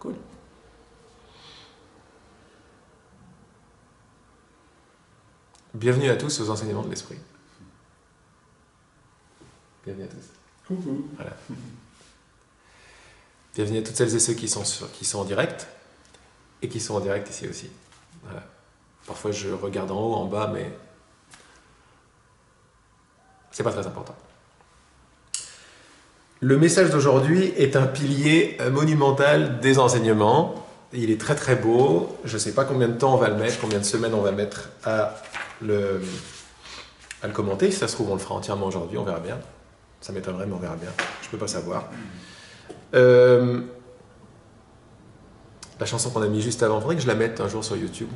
Cool. Bienvenue à tous aux enseignements de l'esprit. Bienvenue à tous. Coucou. Voilà. Bienvenue à toutes celles et ceux qui sont en direct et qui sont en direct ici aussi. Voilà. Parfois je regarde en haut, en bas, mais c'est pas très important. Le message d'aujourd'hui est un pilier monumental des enseignements. Il est très très beau. Je ne sais pas combien de temps on va le mettre, combien de semaines on va mettre à le commenter. Si ça se trouve, on le fera entièrement aujourd'hui, on verra bien. Ça m'étonnerait, mais on verra bien. Je ne peux pas savoir. La chanson qu'on a mis juste avant, il faudrait que je la mette un jour sur YouTube.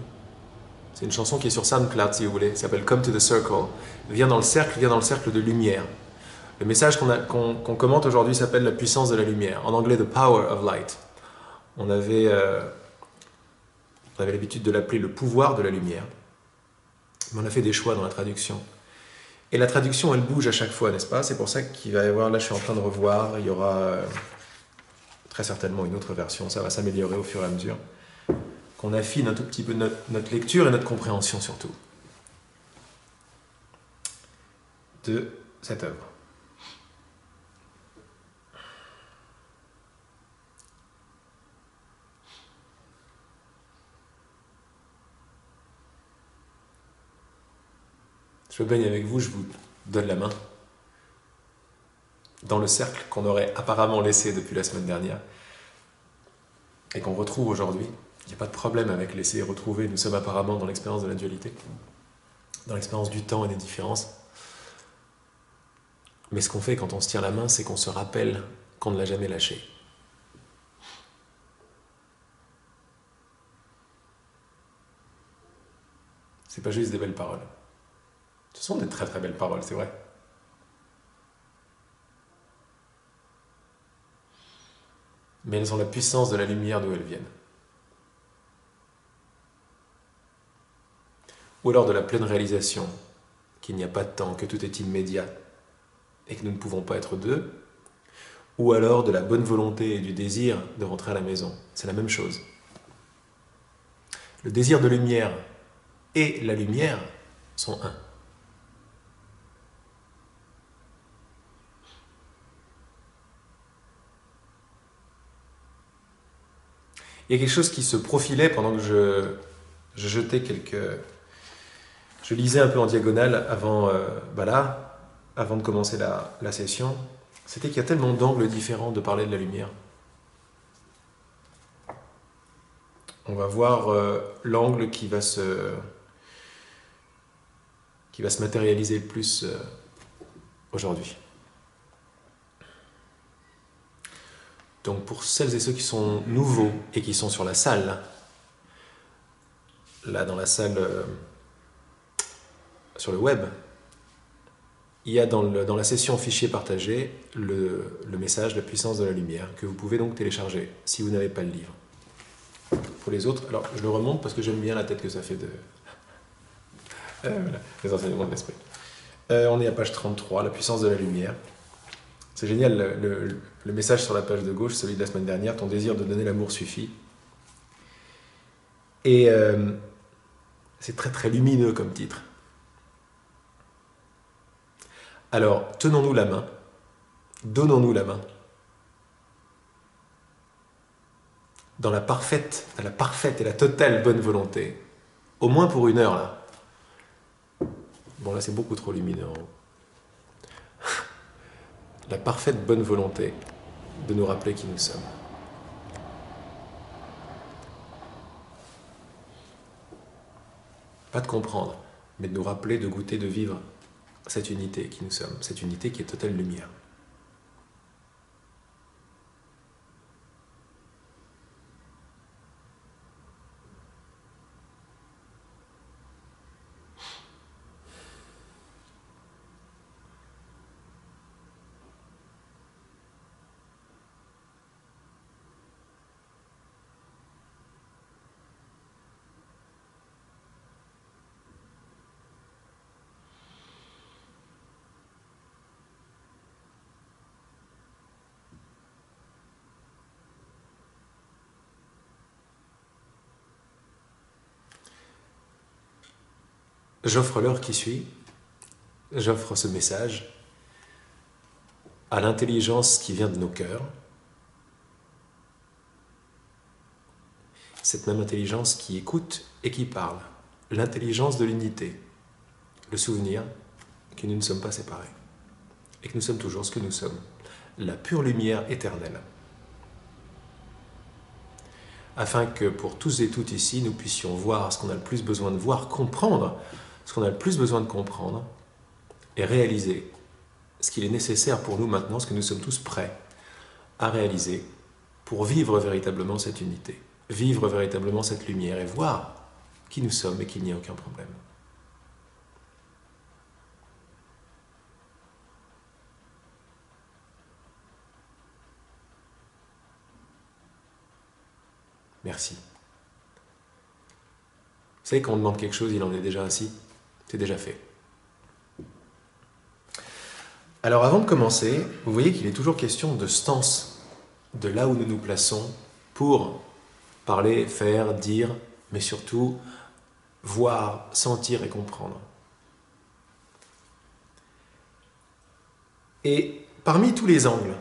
C'est une chanson qui est sur SoundCloud, si vous voulez. Elle s'appelle Come to the Circle. Viens dans le cercle de lumière. Le message qu'on commente aujourd'hui s'appelle la puissance de la lumière. En anglais, the power of light. On avait l'habitude de l'appeler le pouvoir de la lumière. Mais on a fait des choix dans la traduction. Et la traduction, elle bouge à chaque fois, n'est-ce pas? C'est pour ça qu'il va y avoir, là je suis en train de revoir, il y aura très certainement une autre version, ça va s'améliorer au fur et à mesure. Qu'on affine un tout petit peu notre lecture et notre compréhension surtout de cette œuvre. Je me baigne avec vous, je vous donne la main dans le cercle qu'on aurait apparemment laissé depuis la semaine dernière et qu'on retrouve aujourd'hui. Il n'y a pas de problème avec laisser et retrouver, nous sommes apparemment dans l'expérience de la dualité, dans l'expérience du temps et des différences. Mais ce qu'on fait quand on se tient la main, c'est qu'on se rappelle qu'on ne l'a jamais lâché. C'est pas juste des belles paroles. Ce sont des très très belles paroles, c'est vrai. Mais elles ont la puissance de la lumière d'où elles viennent. Ou alors de la pleine réalisation qu'il n'y a pas de temps, que tout est immédiat et que nous ne pouvons pas être deux. Ou alors de la bonne volonté et du désir de rentrer à la maison. C'est la même chose. Le désir de lumière et la lumière sont un. Il y a quelque chose qui se profilait pendant que je jetais je lisais un peu en diagonale avant, avant de commencer la session. C'était qu'il y a tellement d'angles différents de parler de la lumière. On va voir l'angle qui va se matérialiser le plus aujourd'hui. Donc pour celles et ceux qui sont nouveaux et qui sont sur la salle, là dans la salle sur le web, il y a dans la session fichier partagé le message La puissance de la lumière que vous pouvez donc télécharger si vous n'avez pas le livre. Pour les autres, alors je le remonte parce que j'aime bien la tête que ça fait de voilà, les enseignements de l'esprit. On est à page 33, La puissance de la lumière. C'est génial, le message sur la page de gauche, celui de la semaine dernière, ton désir de donner l'amour suffit. Et c'est très très lumineux comme titre. Alors, tenons-nous la main, donnons-nous la main, dans la parfaite et la totale bonne volonté, au moins pour 1 heure là. Bon là c'est beaucoup trop lumineux en haut. La parfaite bonne volonté de nous rappeler qui nous sommes. Pas de comprendre, mais de nous rappeler, de goûter, de vivre cette unité qui nous sommes, cette unité qui est totale lumière. j'offre l'heure qui suit, j'offre ce message à l'intelligence qui vient de nos cœurs, cette même intelligence qui écoute et qui parle, l'intelligence de l'unité, le souvenir que nous ne sommes pas séparés et que nous sommes toujours ce que nous sommes, la pure lumière éternelle. Afin que pour tous et toutes ici, nous puissions voir ce qu'on a le plus besoin de voir, comprendre ce qu'on a le plus besoin de comprendre et réaliser ce qu'il est nécessaire pour nous maintenant, ce que nous sommes tous prêts à réaliser pour vivre véritablement cette unité, vivre véritablement cette lumière et voir qui nous sommes et qu'il n'y a aucun problème. Merci. Vous savez, quand on demande quelque chose, il en est déjà ainsi. C'est déjà fait. Alors avant de commencer, vous voyez qu'il est toujours question de stance, de là où nous nous plaçons pour parler, faire, dire, mais surtout voir, sentir et comprendre. Et parmi tous les angles,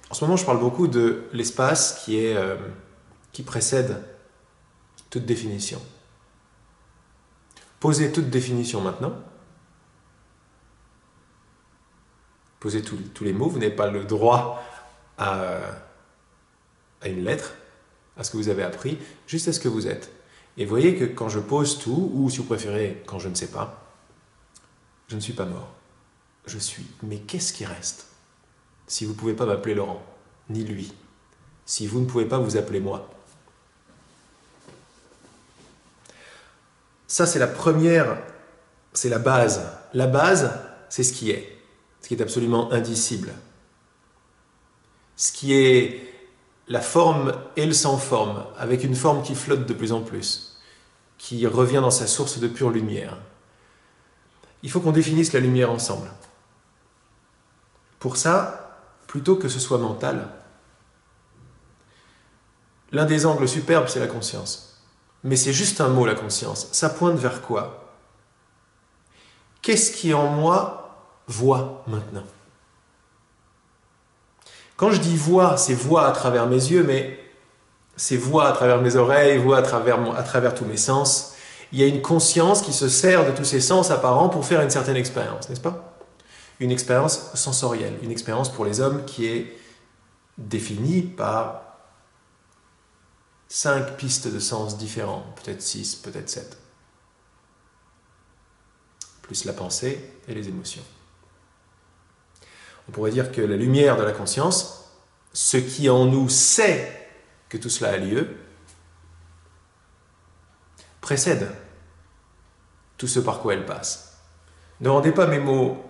en ce moment je parle beaucoup de l'espace qui précède toute définition. Posez toute définition maintenant. Posez tous les mots, vous n'avez pas le droit à une lettre, à ce que vous avez appris, juste à ce que vous êtes. Et voyez que quand je pose tout, ou si vous préférez, quand je ne sais pas, je ne suis pas mort. Je suis. Mais qu'est-ce qui reste? Si vous ne pouvez pas m'appeler Laurent, ni lui, si vous ne pouvez pas vous appeler moi. Ça, c'est la première, c'est la base. La base, c'est ce qui est absolument indicible. Ce qui est la forme et le sans forme, avec une forme qui flotte de plus en plus, qui revient dans sa source de pure lumière. Il faut qu'on définisse la lumière ensemble. Pour ça, plutôt que ce soit mental, l'un des angles superbes, c'est la conscience. Mais c'est juste un mot, la conscience. Ça pointe vers quoi? Qu'est-ce qui en moi voit maintenant? Quand je dis voix, c'est voix à travers mes yeux, mais c'est voix à travers mes oreilles, voix à travers tous mes sens. Il y a une conscience qui se sert de tous ces sens apparents pour faire une certaine expérience, n'est-ce pas? Une expérience sensorielle, une expérience pour les hommes qui est définie par 5 pistes de sens différents, peut-être 6, peut-être 7. Plus la pensée et les émotions. On pourrait dire que la lumière de la conscience, ce qui en nous sait que tout cela a lieu, précède tout ce par quoi elle passe. Ne rendez pas mes mots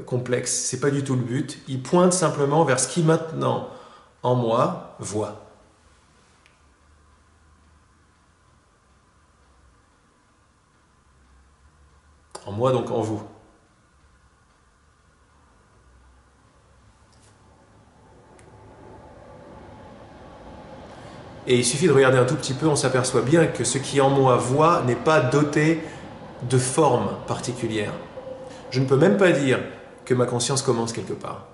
complexes, ce n'est pas du tout le but. Ils pointent simplement vers ce qui maintenant, en moi, voit. En moi, donc en vous. Et il suffit de regarder un tout petit peu, on s'aperçoit bien que ce qui en moi voit n'est pas doté de forme particulière. Je ne peux même pas dire que ma conscience commence quelque part.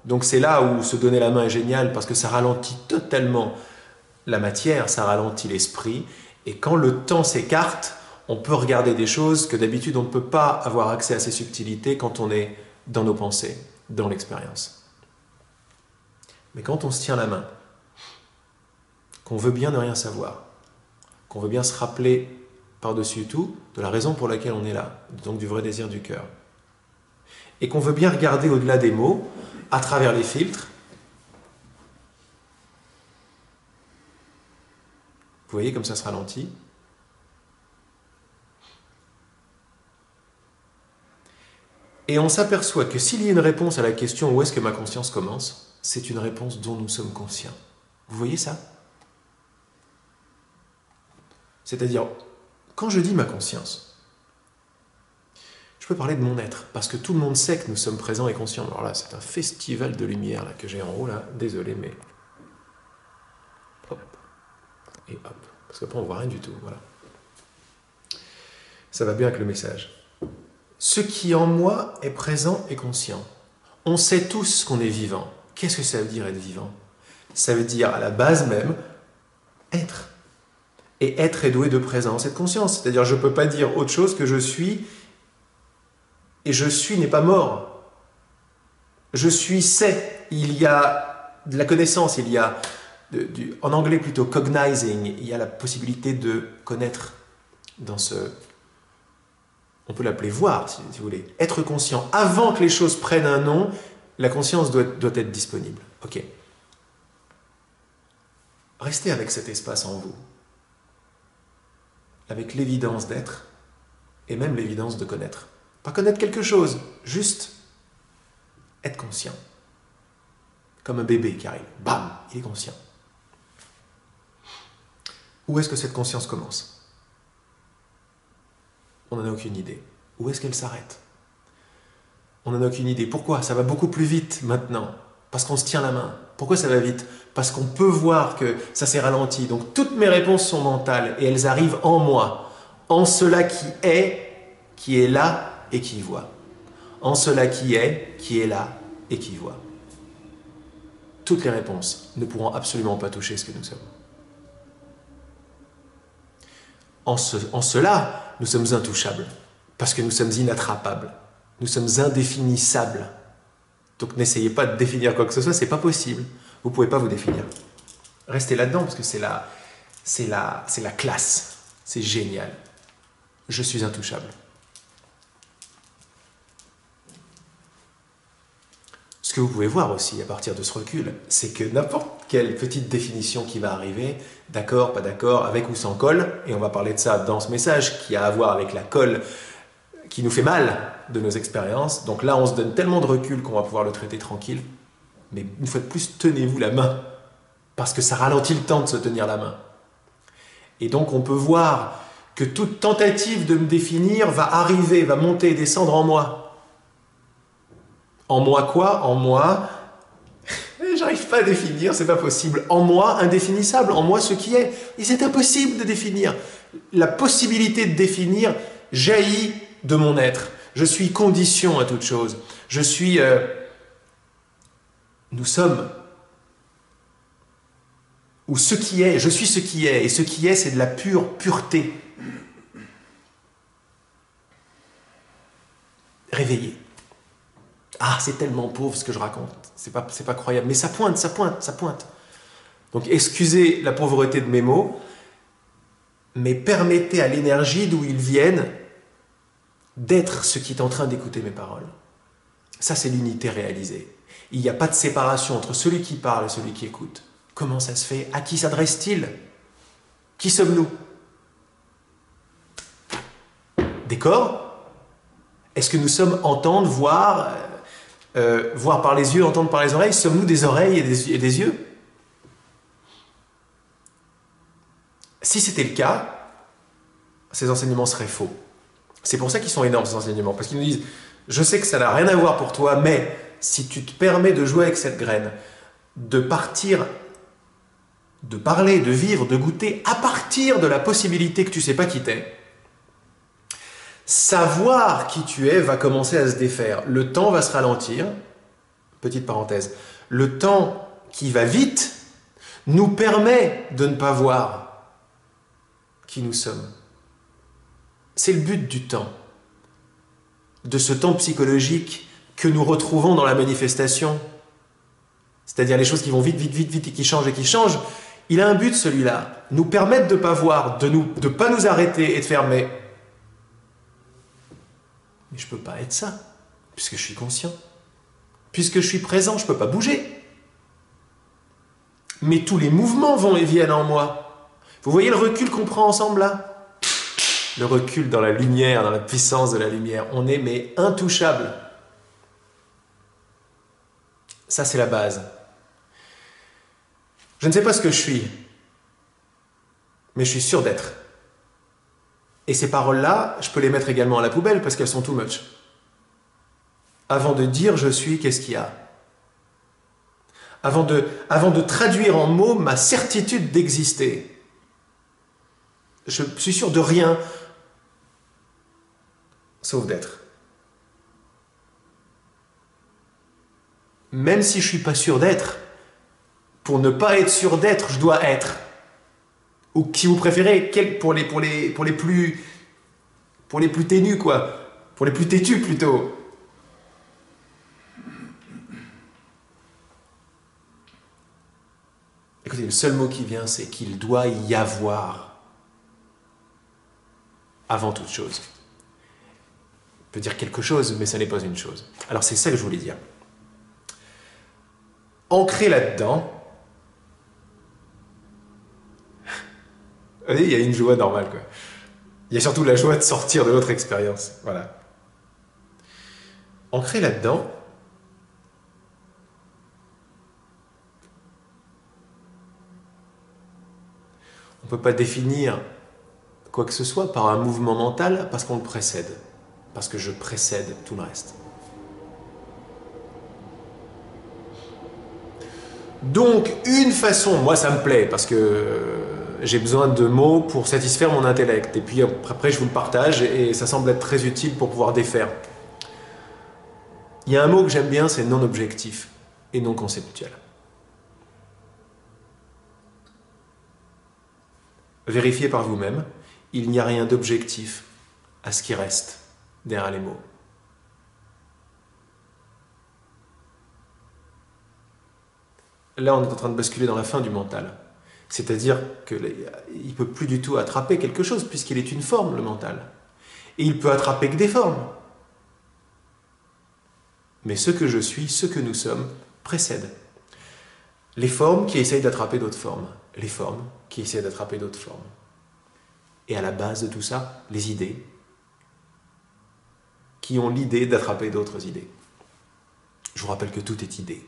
Donc c'est là où se donner la main est génial, parce que ça ralentit totalement la matière, ça ralentit l'esprit, et quand le temps s'écarte, on peut regarder des choses que d'habitude on ne peut pas avoir accès à ces subtilités quand on est dans nos pensées, dans l'expérience. Mais quand on se tient la main, qu'on veut bien ne rien savoir, qu'on veut bien se rappeler par-dessus tout de la raison pour laquelle on est là, donc du vrai désir du cœur, et qu'on veut bien regarder au-delà des mots, à travers les filtres, vous voyez comme ça se ralentit. Et on s'aperçoit que s'il y a une réponse à la question où est-ce que ma conscience commence, c'est une réponse dont nous sommes conscients. Vous voyez ça? C'est-à-dire, quand je dis ma conscience, je peux parler de mon être, parce que tout le monde sait que nous sommes présents et conscients. Alors là, c'est un festival de lumière là, que j'ai en haut, là. Désolé, mais... Hop. Et hop. Parce qu'après, on ne voit rien du tout. Voilà. Ça va bien avec le message. Ce qui en moi est présent et conscient. On sait tous qu'on est vivant. Qu'est-ce que ça veut dire être vivant? Ça veut dire à la base même être. Et être est doué de présence et de conscience. C'est-à-dire je ne peux pas dire autre chose que je suis, et je suis n'est pas mort. Je suis c'est. Il y a de la connaissance, il y a, en anglais plutôt cognizing, il y a la possibilité de connaître dans ce... On peut l'appeler voir, si vous voulez. Être conscient. Avant que les choses prennent un nom, la conscience doit être disponible. Ok. Restez avec cet espace en vous. Avec l'évidence d'être et même l'évidence de connaître. Pas connaître quelque chose, juste être conscient. Comme un bébé qui arrive. Bam, il est conscient. Où est-ce que cette conscience commence? On n'en a aucune idée. Où est-ce qu'elle s'arrête? On n'en a aucune idée. Pourquoi? Ça va beaucoup plus vite maintenant. Parce qu'on se tient la main. Pourquoi ça va vite? Parce qu'on peut voir que ça s'est ralenti. Donc toutes mes réponses sont mentales et elles arrivent en moi. En cela qui est là et qui voit. En cela qui est là et qui voit. Toutes les réponses ne pourront absolument pas toucher ce que nous sommes. En cela, nous sommes intouchables, parce que nous sommes inattrapables, nous sommes indéfinissables. Donc n'essayez pas de définir quoi que ce soit, c'est pas possible. Vous ne pouvez pas vous définir. Restez là-dedans, parce que c'est la classe. C'est génial. Je suis intouchable. Ce que vous pouvez voir aussi à partir de ce recul, c'est que n'importe quelle petite définition qui va arriver, d'accord, pas d'accord, avec ou sans colle, et on va parler de ça dans ce message qui a à voir avec la colle qui nous fait mal de nos expériences. Donc là, on se donne tellement de recul qu'on va pouvoir le traiter tranquille. Mais une fois de plus, tenez-vous la main, parce que ça ralentit le temps de se tenir la main. Et donc on peut voir que toute tentative de me définir va arriver, va monter et descendre en moi. En moi quoi? En moi, j'arrive pas à définir, c'est pas possible. En moi, indéfinissable. En moi, ce qui est. Et c'est impossible de définir. La possibilité de définir jaillit de mon être. Je suis condition à toute chose. Je suis... nous sommes. Ou ce qui est. Je suis ce qui est. Et ce qui est, c'est de la pure pureté. Réveillé. Ah, c'est tellement pauvre ce que je raconte. C'est pas croyable. Mais ça pointe, ça pointe, ça pointe. Donc excusez la pauvreté de mes mots, mais permettez à l'énergie d'où ils viennent d'être ce qui est en train d'écouter mes paroles. Ça, c'est l'unité réalisée. Il n'y a pas de séparation entre celui qui parle et celui qui écoute. Comment ça se fait? À qui s'adresse-t-il? Qui sommes-nous? Des corps? Est-ce que nous sommes entendre, voir, voir par les yeux, entendre par les oreilles? Sommes-nous des oreilles et des yeux? Si c'était le cas, ces enseignements seraient faux. C'est pour ça qu'ils sont énormes, ces enseignements, parce qu'ils nous disent « Je sais que ça n'a rien à voir pour toi, mais si tu te permets de jouer avec cette graine, de partir, de parler, de vivre, de goûter, à partir de la possibilité que tu ne sais pas qui t'es, savoir qui tu es va commencer à se défaire. Le temps va se ralentir. » Petite parenthèse. Le temps qui va vite nous permet de ne pas voir qui nous sommes. C'est le but du temps, de ce temps psychologique que nous retrouvons dans la manifestation, c'est-à-dire les choses qui vont vite, vite, vite, vite et qui changent. Il a un but celui-là, nous permettre de ne pas voir, de ne pas nous arrêter et de faire mais je ne peux pas être ça, puisque je suis conscient, puisque je suis présent, je ne peux pas bouger. Mais tous les mouvements vont et viennent en moi. Vous voyez le recul qu'on prend ensemble là? Le recul dans la lumière, dans la puissance de la lumière. On est mais intouchable. Ça, c'est la base. Je ne sais pas ce que je suis, mais je suis sûr d'être. Et ces paroles-là, je peux les mettre également à la poubelle parce qu'elles sont too much. Avant de dire je suis, qu'est-ce qu'il y a? Avant de traduire en mots ma certitude d'exister. Je suis sûr de rien. sauf d'être. Même si je ne suis pas sûr d'être, pour ne pas être sûr d'être, je dois être. Ou si vous préférez, pour les plus ténus, quoi. Pour les plus têtus, plutôt. Écoutez, le seul mot qui vient, c'est qu'il doit y avoir avant toute chose. On peut dire quelque chose, mais ça n'est pas une chose. Alors c'est ça que je voulais dire. Ancré là-dedans, il y a une joie normale, quoi. Il y a surtout la joie de sortir de l'autre expérience. Voilà. Ancré là-dedans, on ne peut pas définir quoi que ce soit par un mouvement mental parce qu'on le précède. Parce que je précède tout le reste. Donc, une façon, moi ça me plaît parce que j'ai besoin de mots pour satisfaire mon intellect. Et puis après, je vous le partage et ça semble être très utile pour pouvoir défaire. Il y a un mot que j'aime bien, c'est non objectif et non conceptuel. Vérifiez par vous-même, il n'y a rien d'objectif à ce qui reste derrière les mots. Là, on est en train de basculer dans la fin du mental. C'est-à-dire qu'il ne peut plus du tout attraper quelque chose, puisqu'il est une forme, le mental. Et il peut attraper que des formes. Mais ce que je suis, ce que nous sommes, précède. Les formes qui essayent d'attraper d'autres formes. Les formes qui essayent d'attraper d'autres formes. Et à la base de tout ça, les idées qui ont l'idée d'attraper d'autres idées. Je vous rappelle que tout est idée.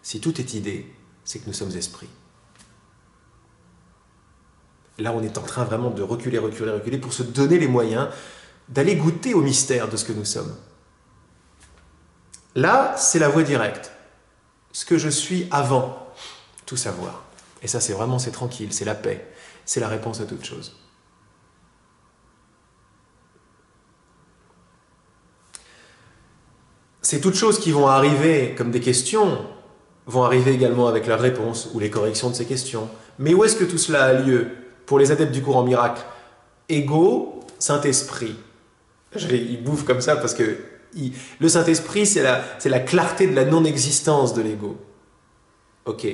Si tout est idée, c'est que nous sommes esprits. Là, on est en train vraiment de reculer pour se donner les moyens d'aller goûter au mystère de ce que nous sommes. Là, c'est la voie directe. Ce que je suis avant tout savoir. Et ça, c'est tranquille, c'est la paix. C'est la réponse à toute chose. Ces toutes choses qui vont arriver comme des questions vont arriver également avec leurs réponses ou les corrections de ces questions. Mais où est-ce que tout cela a lieu pour les adeptes du courant miracle? Ego, Saint-Esprit. Il bouffe comme ça parce que le Saint-Esprit, c'est la clarté de la non-existence de l'ego. Ok.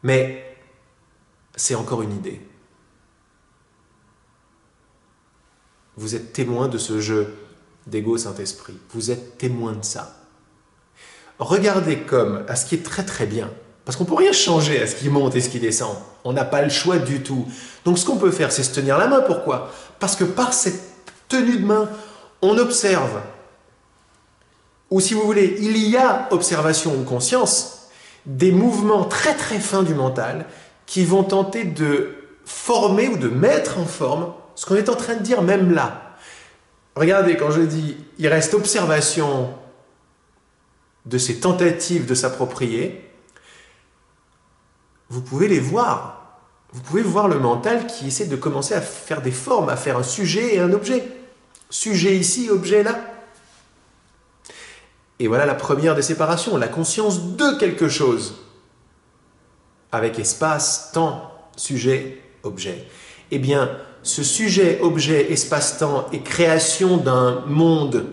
Mais c'est encore une idée. Vous êtes témoin de ce jeu d'ego Saint-Esprit. Vous êtes témoin de ça. Regardez comme à ce qui est très très bien. Parce qu'on ne peut rien changer à ce qui monte et ce qui descend. On n'a pas le choix du tout. Donc ce qu'on peut faire, c'est se tenir la main. Pourquoi? Parce que par cette tenue de main, on observe. Ou si vous voulez, il y a observation ou conscience, des mouvements très très fins du mental qui vont tenter de former ou de mettre en forme ce qu'on est en train de dire même là. Regardez, quand je dis « il reste observation » de ces tentatives de s'approprier, vous pouvez les voir. Vous pouvez voir le mental qui essaie de commencer à faire des formes, à faire un sujet et un objet. Sujet ici, objet là. Et voilà la première des séparations, la conscience de quelque chose. Avec espace, temps, sujet, objet. Eh bien, ce sujet, objet, espace-temps et création d'un monde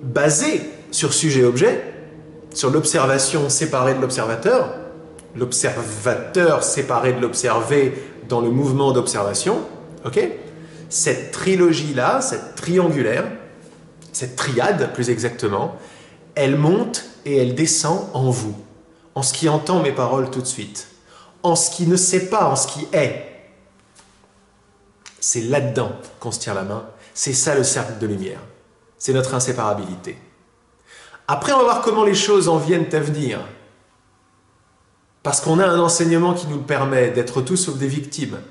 basé sur sujet-objet, sur l'observation séparée de l'observateur séparé de l'observé dans le mouvement d'observation, ok? Cette trilogie-là, cette triangulaire, cette triade plus exactement, elle monte et elle descend en vous, en ce qui entend mes paroles tout de suite, en ce qui ne sait pas, en ce qui est. C'est là-dedans qu'on se tire la main, c'est ça le cercle de lumière. C'est notre inséparabilité. Après, on va voir comment les choses en viennent à venir. Parce qu'on a un enseignement qui nous le permet d'être tous sauf des victimes.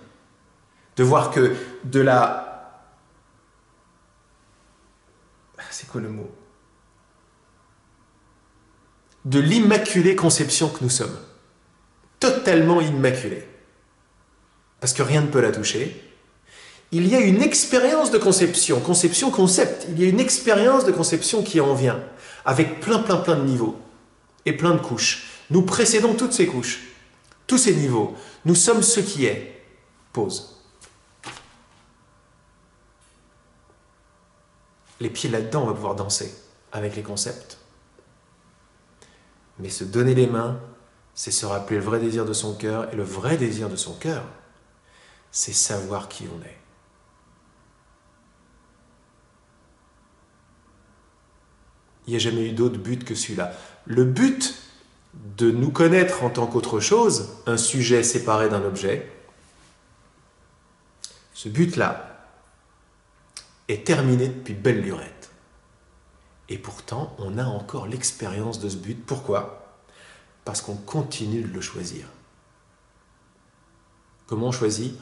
De voir que de la... C'est quoi le mot? De l'immaculée conception que nous sommes. Totalement immaculée. parce que rien ne peut la toucher. Il y a une expérience de conception, concept. Il y a une expérience de conception qui en vient, avec plein de niveaux et plein de couches. Nous précédons toutes ces couches, tous ces niveaux. Nous sommes ce qui est. Pause. Les pieds là-dedans, on va pouvoir danser avec les concepts. Mais se donner les mains, c'est se rappeler le vrai désir de son cœur. Et le vrai désir de son cœur, c'est savoir qui on est. Il n'y a jamais eu d'autre but que celui-là. Le but de nous connaître en tant qu'autre chose, un sujet séparé d'un objet, ce but-là est terminé depuis belle lurette. Et pourtant, on a encore l'expérience de ce but. Pourquoi ? Parce qu'on continue de le choisir. Comment on choisit ?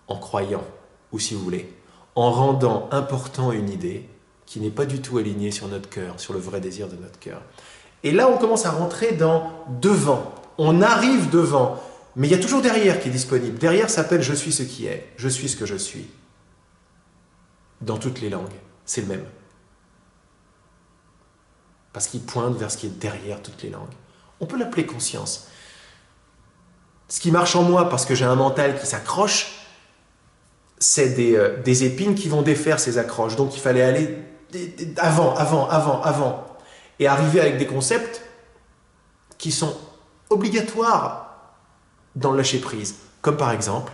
En croyant, ou si vous voulez, en rendant important une idée qui n'est pas du tout alignée sur notre cœur, sur le vrai désir de notre cœur. Et là, on commence à rentrer dans devant. On arrive devant, mais il y a toujours derrière qui est disponible. Derrière s'appelle « Je suis ce qui est »,« Je suis ce que je suis ». Dans toutes les langues, c'est le même. Parce qu'il pointe vers ce qui est derrière toutes les langues. On peut l'appeler conscience. Ce qui marche en moi, parce que j'ai un mental qui s'accroche, c'est des épines qui vont défaire ces accroches. Donc il fallait aller avant. Et arriver avec des concepts qui sont obligatoires dans le lâcher-prise. Comme par exemple,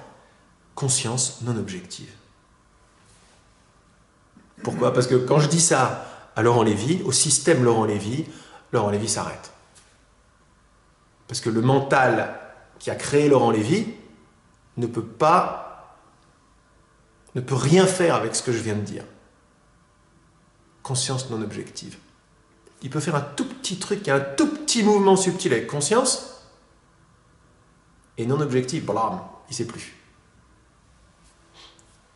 conscience non objective. Pourquoi ? Parce que quand je dis ça à Laurent Lévy, au système Laurent Lévy s'arrête. Parce que le mental qui a créé Laurent Lévy ne peut rien faire avec ce que je viens de dire. Conscience non objective. Il peut faire un tout petit truc, un tout petit mouvement subtil avec conscience, et non objectif, blam, il ne sait plus.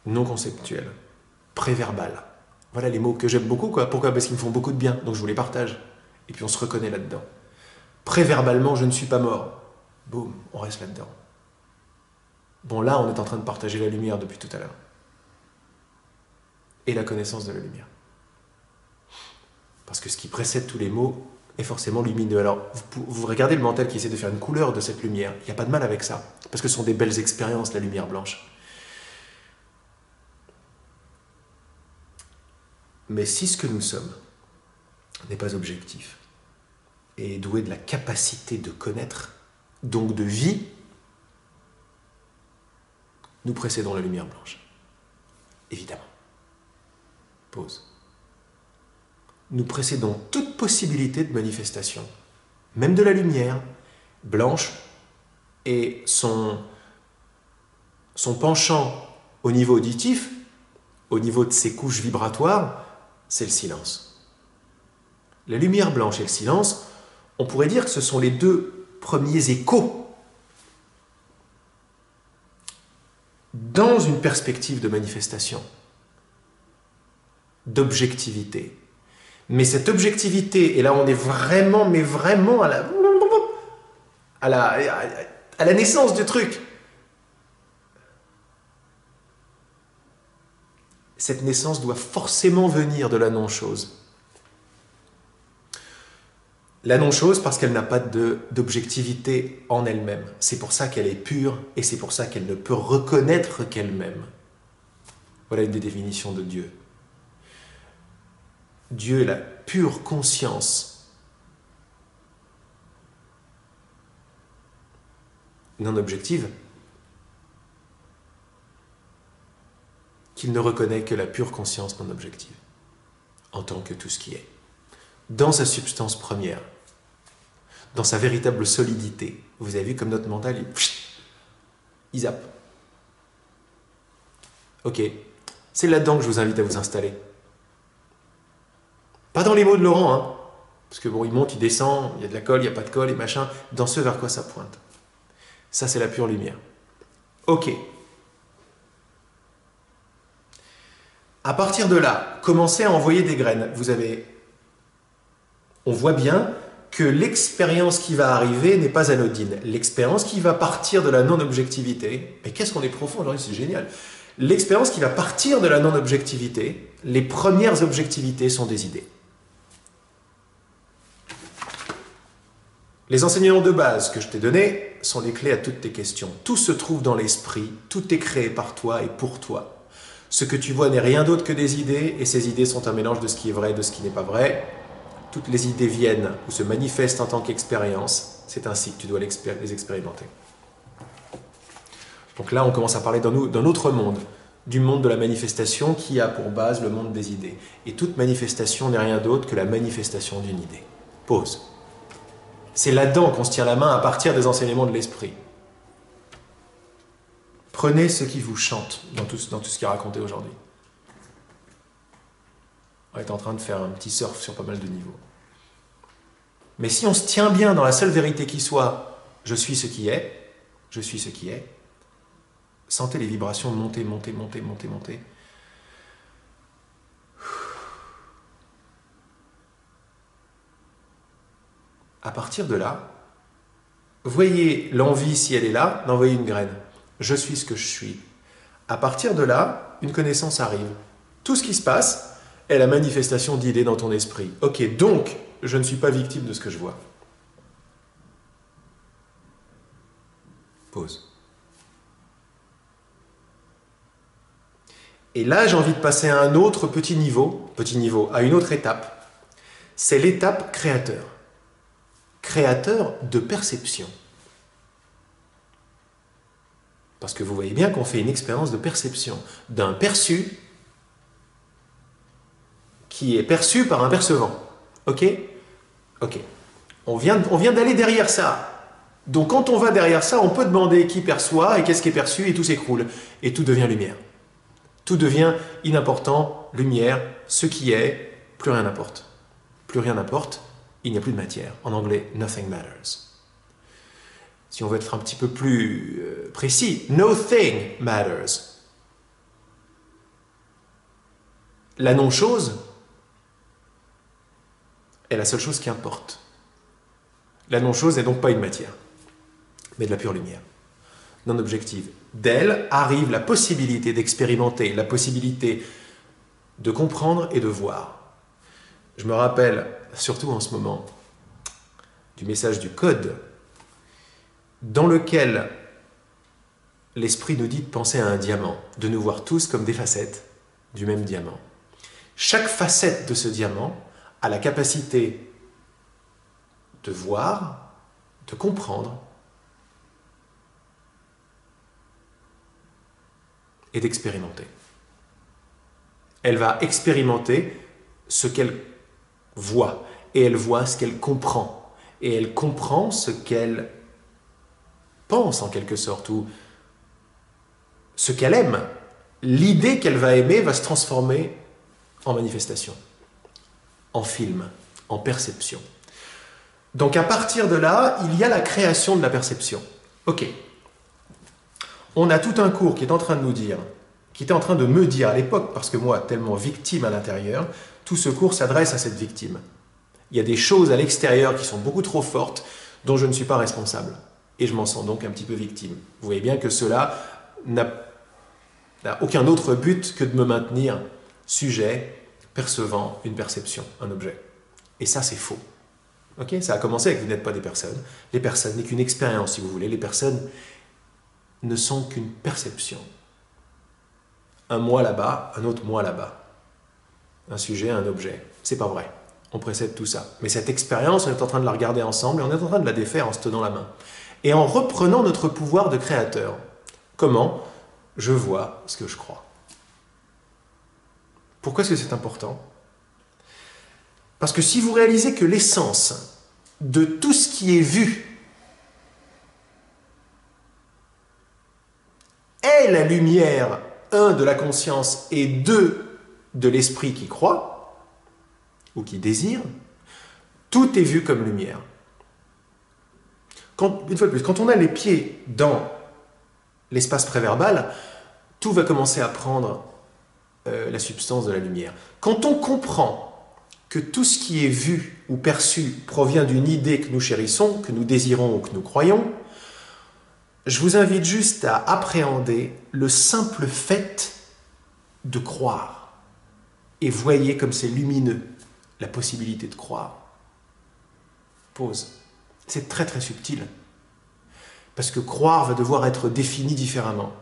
Non conceptuel, préverbal. Voilà les mots que j'aime beaucoup, quoi. Pourquoi ? Parce qu'ils me font beaucoup de bien, donc je vous les partage. Et puis on se reconnaît là-dedans. Préverbalement, je ne suis pas mort. Boum, on reste là-dedans. Bon, là, on est en train de partager la lumière depuis tout à l'heure. Et la connaissance de la lumière. Parce que ce qui précède tous les mots est forcément lumineux. Alors, vous regardez le mental qui essaie de faire une couleur de cette lumière. Il n'y a pas de mal avec ça. Parce que ce sont des belles expériences, la lumière blanche. Mais si ce que nous sommes n'est pas objectif, et doué de la capacité de connaître, donc de vie, nous précédons la lumière blanche. Évidemment. Pause. Nous précédons toute possibilité de manifestation, même de la lumière blanche, et son penchant au niveau auditif, au niveau de ses couches vibratoires, c'est le silence. La lumière blanche et le silence, on pourrait dire que ce sont les deux premiers échos dans une perspective de manifestation, d'objectivité. Mais cette objectivité, et là on est vraiment, mais vraiment à la naissance du truc. Cette naissance doit forcément venir de la non-chose. La non-chose parce qu'elle n'a pas d'objectivité en elle-même. C'est pour ça qu'elle est pure et c'est pour ça qu'elle ne peut reconnaître qu'elle-même. Voilà une des définitions de Dieu. Dieu est la pure conscience non objective qu'il ne reconnaît que la pure conscience non objective en tant que tout ce qui est. Dans sa substance première, dans sa véritable solidité. Vous avez vu comme notre mental, il zappe. Ok, c'est là-dedans que je vous invite à vous installer. Pas dans les mots de Laurent, hein, parce que bon, il monte, il descend, il y a de la colle, il n'y a pas de colle et machin, dans ce vers quoi ça pointe. Ça, c'est la pure lumière. Ok. À partir de là, commencez à envoyer des graines. On voit bien que l'expérience qui va arriver n'est pas anodine. L'expérience qui va partir de la non-objectivité, mais qu'est-ce qu'on est profond aujourd'hui, c'est génial. L'expérience qui va partir de la non-objectivité, les premières objectivités sont des idées. Les enseignements de base que je t'ai donnés sont les clés à toutes tes questions. Tout se trouve dans l'esprit, tout est créé par toi et pour toi. Ce que tu vois n'est rien d'autre que des idées, et ces idées sont un mélange de ce qui est vrai et de ce qui n'est pas vrai. Toutes les idées viennent ou se manifestent en tant qu'expérience. C'est ainsi que tu dois les expérimenter. Donc là, on commence à parler d'un autre monde, du monde de la manifestation qui a pour base le monde des idées. Et toute manifestation n'est rien d'autre que la manifestation d'une idée. Pause. C'est là-dedans qu'on se tient la main à partir des enseignements de l'esprit. Prenez ce qui vous chante dans tout ce qui est raconté aujourd'hui. On est en train de faire un petit surf sur pas mal de niveaux. Mais si on se tient bien dans la seule vérité qui soit « je suis ce qui est », je suis ce qui est, sentez les vibrations monter, monter, monter, monter, monter. À partir de là, voyez l'envie, si elle est là, d'envoyer une graine. Je suis ce que je suis. À partir de là, une connaissance arrive. Tout ce qui se passe est la manifestation d'idées dans ton esprit. Ok, donc, je ne suis pas victime de ce que je vois. Pause. Et là, j'ai envie de passer à un autre petit niveau, à une autre étape. C'est l'étape créateur. Créateur de perception. Parce que vous voyez bien qu'on fait une expérience de perception, d'un perçu qui est perçu par un percevant. Ok? Ok. On vient d'aller derrière ça. Donc quand on va derrière ça, on peut demander qui perçoit et qu'est-ce qui est perçu et tout s'écroule. Et tout devient lumière. Tout devient inimportant, lumière, ce qui est, plus rien n'importe. Plus rien n'importe, il n'y a plus de matière. En anglais, nothing matters. Si on veut être un petit peu plus précis, no thing matters. La non-chose est la seule chose qui importe. La non-chose n'est donc pas une matière, mais de la pure lumière, non objective. D'elle arrive la possibilité d'expérimenter, la possibilité de comprendre et de voir. Je me rappelle, surtout en ce moment, du message du code, dans lequel l'esprit nous dit de penser à un diamant, de nous voir tous comme des facettes du même diamant. Chaque facette de ce diamant a la capacité de voir, de comprendre et d'expérimenter. Elle va expérimenter ce qu'elle voit, et elle voit ce qu'elle comprend, et elle comprend ce qu'elle pense en quelque sorte, ou ce qu'elle aime. L'idée qu'elle va aimer va se transformer en manifestation, en film, en perception. Donc à partir de là, il y a la création de la perception. Ok. On a tout un cours qui est en train de nous dire, qui était en train de me dire à l'époque, parce que moi, tellement victime à l'intérieur, tout ce cours s'adresse à cette victime. Il y a des choses à l'extérieur qui sont beaucoup trop fortes, dont je ne suis pas responsable. Et je m'en sens donc un petit peu victime. Vous voyez bien que cela n'a aucun autre but que de me maintenir sujet, percevant une perception, un objet. Et ça, c'est faux. Okay, ça a commencé avec « vous n'êtes pas des personnes ». Les personnes n'est qu'une expérience, si vous voulez. Les personnes ne sont qu'une perception. Un moi là-bas, un autre moi là-bas. Un sujet, un objet. C'est pas vrai. On précède tout ça. Mais cette expérience, on est en train de la regarder ensemble et on est en train de la défaire en se tenant la main. Et en reprenant notre pouvoir de créateur. Comment? Je vois ce que je crois. Pourquoi est-ce que c'est important? Parce que si vous réalisez que l'essence de tout ce qui est vu est la lumière, un, de la conscience et deux, de l'esprit qui croit ou qui désire, tout est vu comme lumière. Une fois de plus, quand on a les pieds dans l'espace préverbal, tout va commencer à prendre la substance de la lumière. Quand on comprend que tout ce qui est vu ou perçu provient d'une idée que nous chérissons, que nous désirons ou que nous croyons, je vous invite juste à appréhender le simple fait de croire. Et voyez comme c'est lumineux, la possibilité de croire. Pause. C'est très très subtil. Parce que croire va devoir être défini différemment.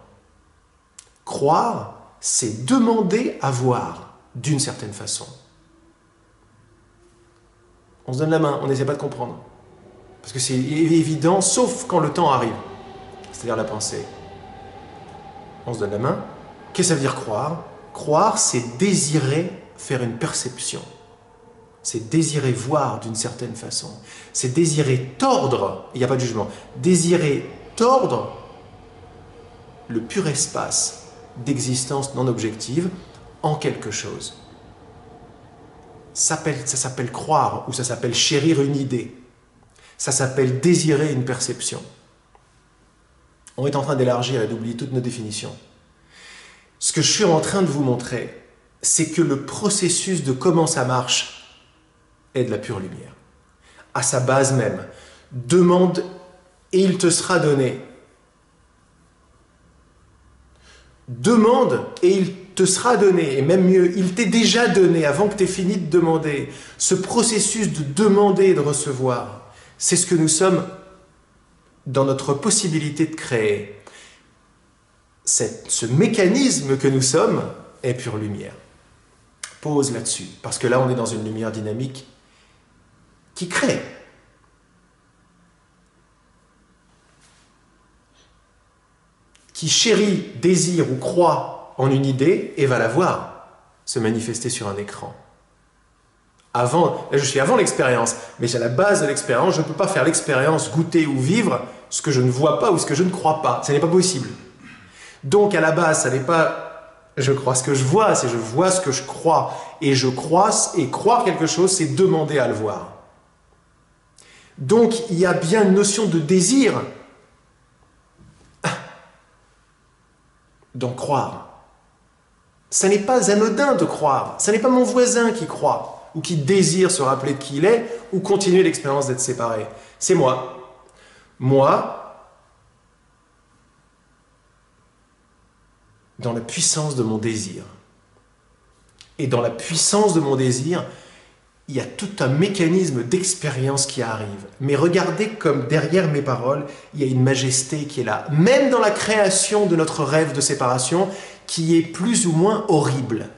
Croire, c'est demander à voir d'une certaine façon. On se donne la main, on n'essaie pas de comprendre. Parce que c'est évident, sauf quand le temps arrive. C'est-à-dire la pensée. On se donne la main. Qu'est-ce que ça veut dire croire? Croire, c'est désirer faire une perception. C'est désirer voir d'une certaine façon. C'est désirer tordre, il n'y a pas de jugement, désirer tordre le pur espace d'existence non objective en quelque chose. Ça s'appelle croire ou ça s'appelle chérir une idée. Ça s'appelle désirer une perception. On est en train d'élargir et d'oublier toutes nos définitions. Ce que je suis en train de vous montrer, c'est que le processus de comment ça marche est de la pure lumière. À sa base même, demande et il te sera donné. Demande et il te sera donné, et même mieux, il t'est déjà donné avant que tu aies fini de demander. Ce processus de demander et de recevoir, c'est ce que nous sommes dans notre possibilité de créer. Ce mécanisme que nous sommes est pure lumière. Pause là-dessus, parce que là on est dans une lumière dynamique qui crée. Qui chérit, désire ou croit en une idée et va la voir se manifester sur un écran. Je suis avant l'expérience, mais à la base de l'expérience, je ne peux pas faire l'expérience, goûter ou vivre ce que je ne vois pas ou ce que je ne crois pas. Ce n'est pas possible. Donc à la base, ça n'est pas je crois ce que je vois, c'est je vois ce que je crois. Et je crois, et croire quelque chose, c'est demander à le voir. Donc il y a bien une notion de désir d'en croire. Ça n'est pas anodin de croire. Ça n'est pas mon voisin qui croit ou qui désire se rappeler de qui il est ou continuer l'expérience d'être séparé. C'est moi. Moi, dans la puissance de mon désir. Et dans la puissance de mon désir, il y a tout un mécanisme d'expérience qui arrive. Mais regardez comme derrière mes paroles, il y a une majesté qui est là. Même dans la création de notre rêve de séparation, qui est plus ou moins horrible.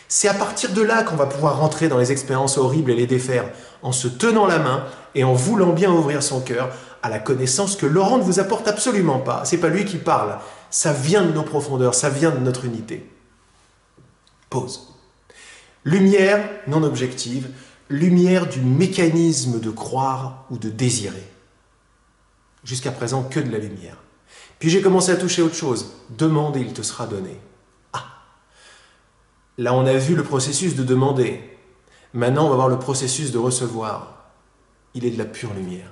C'est à partir de là qu'on va pouvoir rentrer dans les expériences horribles et les défaire, en se tenant la main et en voulant bien ouvrir son cœur à la connaissance que Laurent ne vous apporte absolument pas. C'est pas lui qui parle. Ça vient de nos profondeurs, ça vient de notre unité. Pause. Lumière non objective, lumière du mécanisme de croire ou de désirer. Jusqu'à présent, que de la lumière. Puis j'ai commencé à toucher autre chose. Demande et il te sera donné. Ah. Là, on a vu le processus de demander. Maintenant, on va voir le processus de recevoir. Il est de la pure lumière.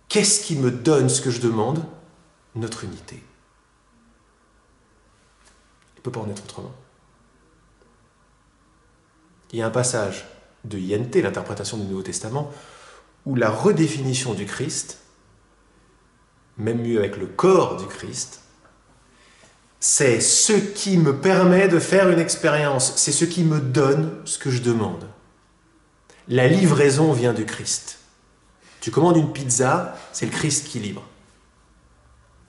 Qu'est-ce qui me donne ce que je demande? Notre unité. Il ne peut pas en être autrement. Il y a un passage de INT, l'interprétation du Nouveau Testament, où la redéfinition du Christ, même mieux avec le corps du Christ, c'est ce qui me permet de faire une expérience, c'est ce qui me donne ce que je demande. La livraison vient du Christ. Tu commandes une pizza, c'est le Christ qui livre.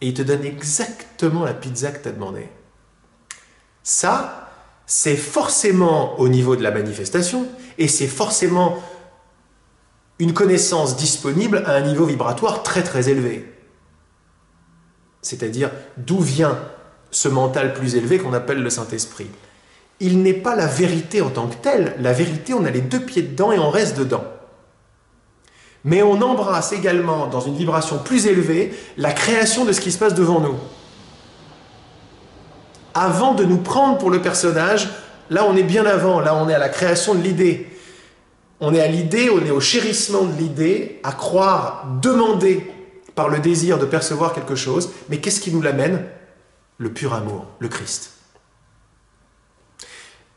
Et il te donne exactement la pizza que tu as demandée. Ça, c'est forcément au niveau de la manifestation et c'est forcément une connaissance disponible à un niveau vibratoire très très élevé. C'est-à-dire d'où vient ce mental plus élevé qu'on appelle le Saint-Esprit. Il n'est pas la vérité en tant que telle. La vérité, on a les deux pieds dedans et on reste dedans. Mais on embrasse également, dans une vibration plus élevée, la création de ce qui se passe devant nous. Avant de nous prendre pour le personnage, là on est bien avant, là on est à la création de l'idée. On est à l'idée, on est au chérissement de l'idée, à croire, demander par le désir de percevoir quelque chose, mais qu'est-ce qui nous l'amène? Le pur amour, le Christ.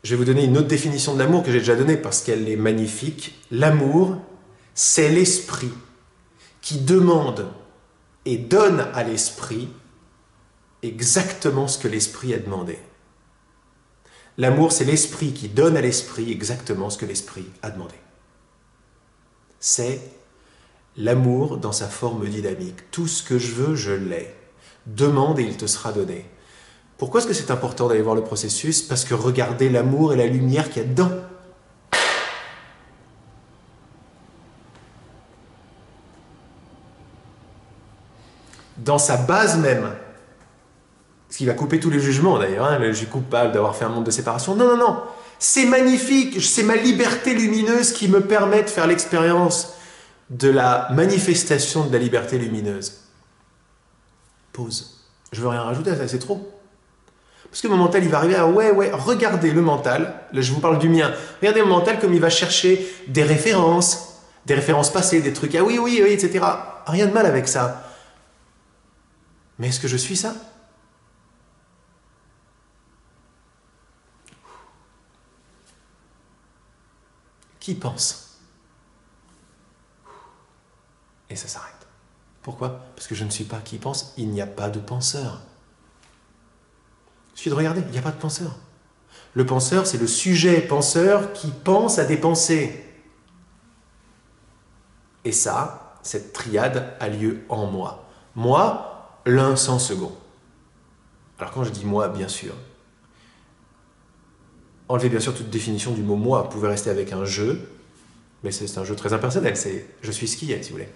Je vais vous donner une autre définition de l'amour que j'ai déjà donnée parce qu'elle est magnifique. L'amour, c'est l'esprit qui demande et donne à l'esprit exactement ce que l'esprit a demandé. L'amour, c'est l'esprit qui donne à l'esprit exactement ce que l'esprit a demandé. C'est l'amour dans sa forme dynamique. Tout ce que je veux, je l'ai. Demande et il te sera donné. Pourquoi est-ce que c'est important d'aller voir le processus? Parce que regardez l'amour et la lumière qu'il y a dedans. Dans sa base même, ce qui va couper tous les jugements d'ailleurs, hein, je suis coupable d'avoir fait un monde de séparation. Non, non, non, c'est magnifique, c'est ma liberté lumineuse qui me permet de faire l'expérience de la manifestation de la liberté lumineuse. Pause. Je veux rien rajouter à ça, c'est trop. Parce que mon mental, il va arriver à ouais, regardez le mental, là je vous parle du mien, regardez le mental comme il va chercher des références passées, des trucs, ah oui, oui, oui, etc. Rien de mal avec ça. Mais est-ce que je suis ça? Qui pense? Et ça s'arrête. Pourquoi? Parce que je ne suis pas qui pense, il n'y a pas de penseur. Il suffit de regarder, il n'y a pas de penseur. Le penseur, c'est le sujet penseur qui pense à des pensées. Et ça, cette triade a lieu en moi. Moi, l'un sans second. Alors quand je dis moi, bien sûr, enlevez bien sûr toute définition du mot moi. Vous pouvez rester avec un je, mais c'est un jeu très impersonnel, c'est je suis ce qui est, si vous voulez.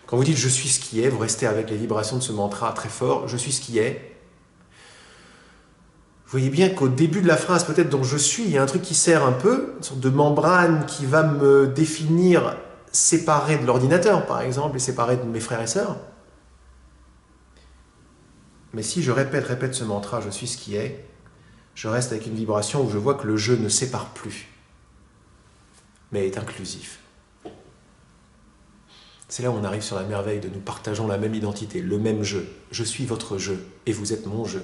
Quand vous dites je suis ce qui est, vous restez avec les vibrations de ce mantra très fort, je suis ce qui est. Vous voyez bien qu'au début de la phrase, peut-être dont je suis, il y a un truc qui sert un peu, une sorte de membrane qui va me définir séparé de l'ordinateur, par exemple, et séparé de mes frères et sœurs. Mais si je répète ce mantra, je suis ce qui est, je reste avec une vibration où je vois que le je ne sépare plus, mais est inclusif. C'est là où on arrive sur la merveille de nous partageons la même identité, le même je. Je suis votre je, et vous êtes mon je.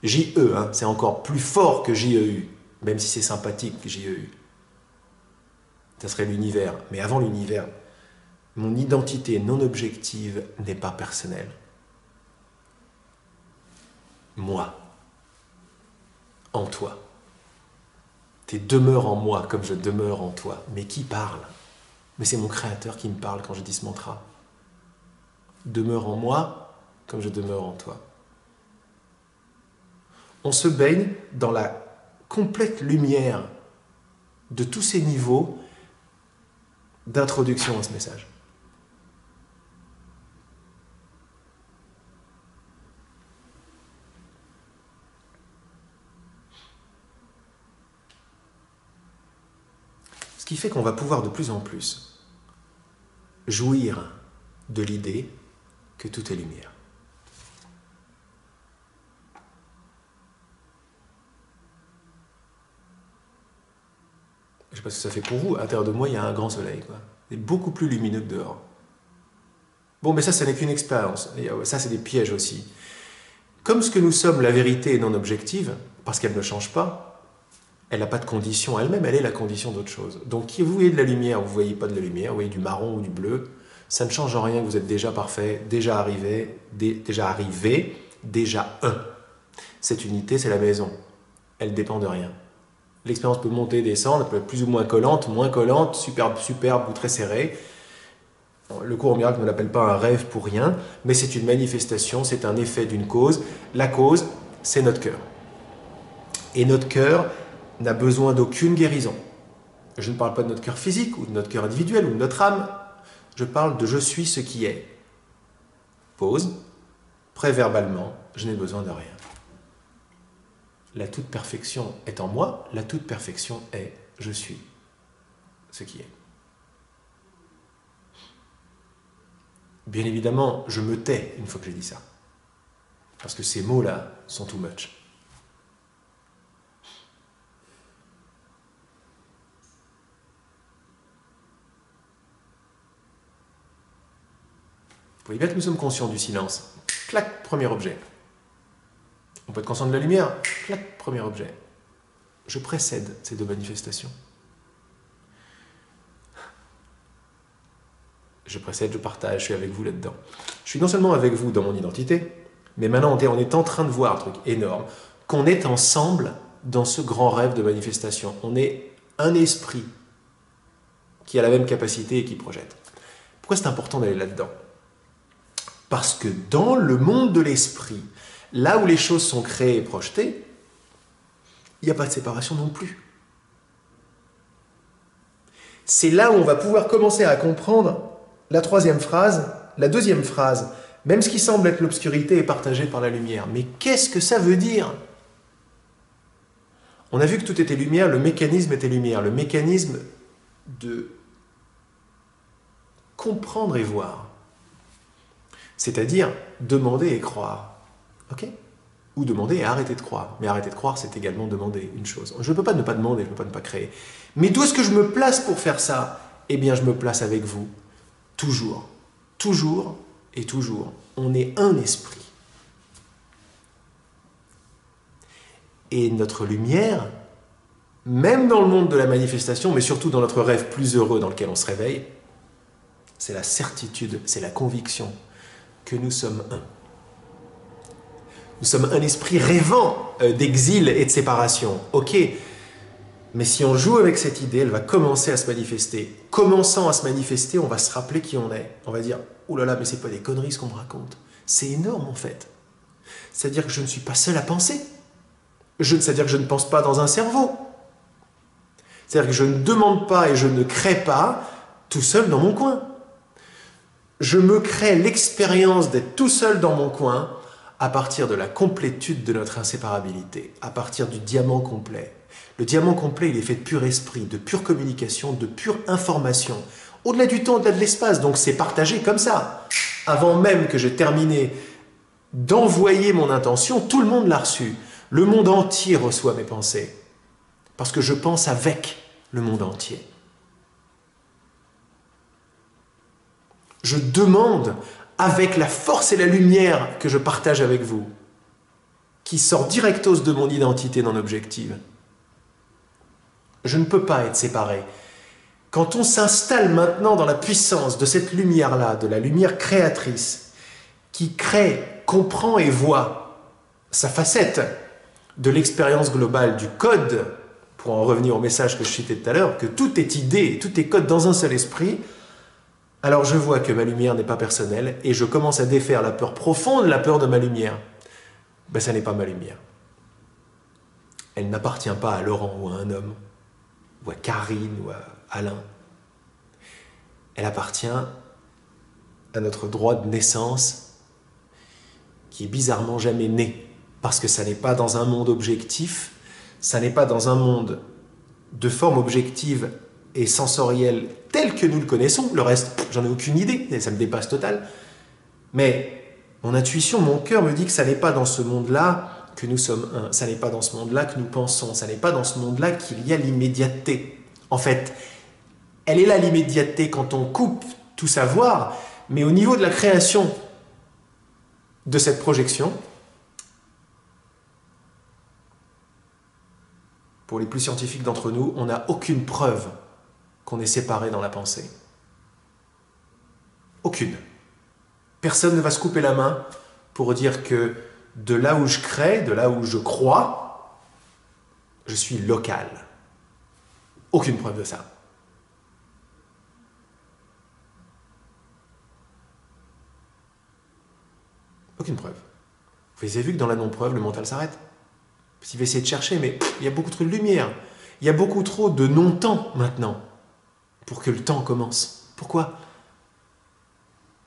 J-E, hein, c'est encore plus fort que J-E-U, même si c'est sympathique, J-E-U. Ça serait l'univers. Mais avant l'univers, mon identité non objective n'est pas personnelle. Moi, en toi. Tu demeures en moi comme je demeure en toi. Mais qui parle? Mais c'est mon créateur qui me parle quand je dis ce mantra. Demeure en moi comme je demeure en toi. On se baigne dans la complète lumière de tous ces niveaux d'introduction à ce message. Ce qui fait qu'on va pouvoir de plus en plus jouir de l'idée que tout est lumière. Je ne sais pas ce que ça fait pour vous, à l'intérieur de moi, il y a un grand soleil, quoi. Il est beaucoup plus lumineux que dehors. Bon, mais ça n'est qu'une expérience. Ça, c'est des pièges aussi. Comme ce que nous sommes, la vérité est non objective, parce qu'elle ne change pas, elle n'a pas de condition elle-même, elle est la condition d'autre chose. Donc, si vous voyez de la lumière, vous ne voyez pas de la lumière, vous voyez du marron ou du bleu, ça ne change en rien que vous êtes déjà parfait, déjà arrivé, déjà un. Cette unité, c'est la maison. Elle ne dépend de rien. L'expérience peut monter, descendre, elle peut être plus ou moins collante, superbe, superbe ou très serrée. Le cours au miracle ne l'appelle pas un rêve pour rien, mais c'est une manifestation, c'est un effet d'une cause. La cause, c'est notre cœur. Et notre cœur n'a besoin d'aucune guérison. Je ne parle pas de notre cœur physique, ou de notre cœur individuel, ou de notre âme. Je parle de « je suis ce qui est ». Pause, préverbalement, je n'ai besoin de rien. La toute perfection est en moi, la toute perfection est « je suis ce qui est ». Bien évidemment, je me tais une fois que j'ai dit ça. Parce que ces mots-là sont too much. Vous voyez bien que nous sommes conscients du silence. Clac, premier objet. On peut être conscient de la lumière. Clac, premier objet. Je précède ces deux manifestations. Je précède, je partage, je suis avec vous là-dedans. Je suis non seulement avec vous dans mon identité, mais maintenant on est en train de voir un truc énorme, qu'on est ensemble dans ce grand rêve de manifestation. On est un esprit qui a la même capacité et qui projette. Pourquoi c'est important d'aller là-dedans? Parce que dans le monde de l'esprit, là où les choses sont créées et projetées, il n'y a pas de séparation non plus. C'est là où on va pouvoir commencer à comprendre la troisième phrase, la deuxième phrase. Même ce qui semble être l'obscurité est partagé par la lumière. Mais qu'est-ce que ça veut dire? On a vu que tout était lumière, le mécanisme était lumière. Le mécanisme de comprendre et voir. C'est-à-dire demander et croire. Ok? Ou demander et arrêter de croire. Mais arrêter de croire, c'est également demander une chose. Je ne peux pas ne pas demander, je ne peux pas ne pas créer. Mais d'où est-ce que je me place pour faire ça? Eh bien, je me place avec vous. Toujours. Toujours et toujours. On est un esprit. Et notre lumière, même dans le monde de la manifestation, mais surtout dans notre rêve plus heureux dans lequel on se réveille, c'est la certitude, c'est la conviction que nous sommes un. Nous sommes un esprit rêvant d'exil et de séparation. Ok, mais si on joue avec cette idée, elle va commencer à se manifester. Commençant à se manifester, on va se rappeler qui on est. On va dire, oh là là, mais c'est pas des conneries ce qu'on me raconte. C'est énorme en fait. C'est-à-dire que je ne suis pas seul à penser. C'est-à-dire que je ne pense pas dans un cerveau. C'est-à-dire que je ne demande pas et je ne crée pas tout seul dans mon coin. Je me crée l'expérience d'être tout seul dans mon coin à partir de la complétude de notre inséparabilité, à partir du diamant complet. Le diamant complet, il est fait de pur esprit, de pure communication, de pure information. Au-delà du temps, au-delà de l'espace, donc c'est partagé comme ça. Avant même que j'ai terminé d'envoyer mon intention, tout le monde l'a reçu. Le monde entier reçoit mes pensées. Parce que je pense avec le monde entier. Je demande avec la force et la lumière que je partage avec vous, qui sort directos de mon identité non objective. Je ne peux pas être séparé. Quand on s'installe maintenant dans la puissance de cette lumière-là, de la lumière créatrice, qui crée, comprend et voit sa facette de l'expérience globale du code, pour en revenir au message que je citais tout à l'heure, que tout est idée, tout est code dans un seul esprit, alors je vois que ma lumière n'est pas personnelle et je commence à défaire la peur profonde, la peur de ma lumière. Ben, ça n'est pas ma lumière. Elle n'appartient pas à Laurent ou à un homme, ou à Karine ou à Alain. Elle appartient à notre droit de naissance qui est bizarrement jamais né. Parce que ça n'est pas dans un monde objectif, ça n'est pas dans un monde de forme objective et sensorielle tel que nous le connaissons. Le reste, j'en ai aucune idée, ça me dépasse total. Mais mon intuition, mon cœur me dit que ça n'est pas dans ce monde-là que nous sommes un. Ça n'est pas dans ce monde-là que nous pensons. Ça n'est pas dans ce monde-là qu'il y a l'immédiateté. En fait, elle est là l'immédiateté quand on coupe tout savoir, mais au niveau de la création de cette projection, pour les plus scientifiques d'entre nous, on n'a aucune preuve qu'on est séparé dans la pensée. Aucune. Personne ne va se couper la main pour dire que de là où je crée, de là où je crois, je suis local. Aucune preuve de ça. Aucune preuve. Vous avez vu que dans la non-preuve, le mental s'arrête. Il va essayer de chercher, mais il y a beaucoup trop de lumière. Il y a beaucoup trop de non-temps maintenant pour que le temps commence. Pourquoi?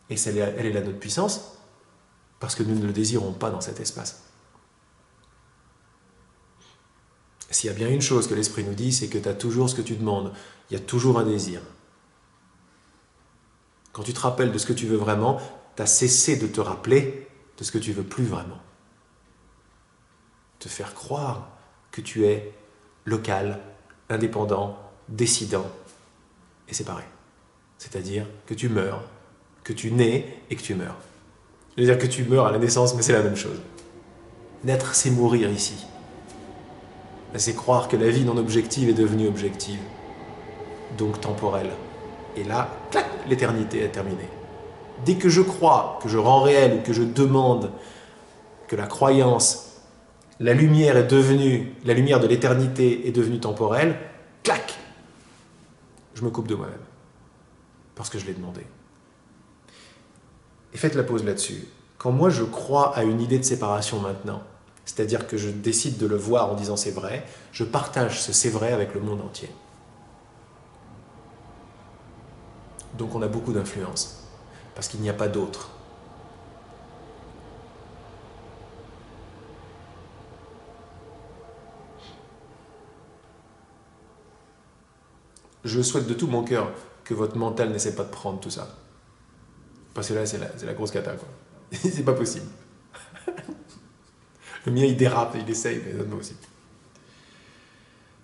Et elle est là notre puissance, parce que nous ne le désirons pas dans cet espace. S'il y a bien une chose que l'esprit nous dit, c'est que tu as toujours ce que tu demandes. Il y a toujours un désir. Quand tu te rappelles de ce que tu veux vraiment, tu as cessé de te rappeler de ce que tu veux plus vraiment. Te faire croire que tu es local, indépendant, décidant et séparé. C'est-à-dire que tu meurs, que tu nais et que tu meurs. Je veux dire que tu meurs à la naissance, mais c'est la même chose. Naître, c'est mourir ici. C'est croire que la vie non objective est devenue objective, donc temporelle. Et là, clac, l'éternité est terminée. Dès que je crois, que je rends réel ou que je demande que la croyance, la lumière de l'éternité est devenue temporelle, clac, je me coupe de moi-même. Parce que je l'ai demandé. Et faites la pause là-dessus. Quand moi je crois à une idée de séparation maintenant, c'est-à-dire que je décide de le voir en disant c'est vrai, je partage ce c'est vrai avec le monde entier. Donc on a beaucoup d'influence, parce qu'il n'y a pas d'autre. Je souhaite de tout mon cœur que votre mental n'essaie pas de prendre tout ça. Parce que là, c'est la grosse cata, quoi. C'est pas possible. Le mien, il dérape, il essaye, mais c'est pas possible.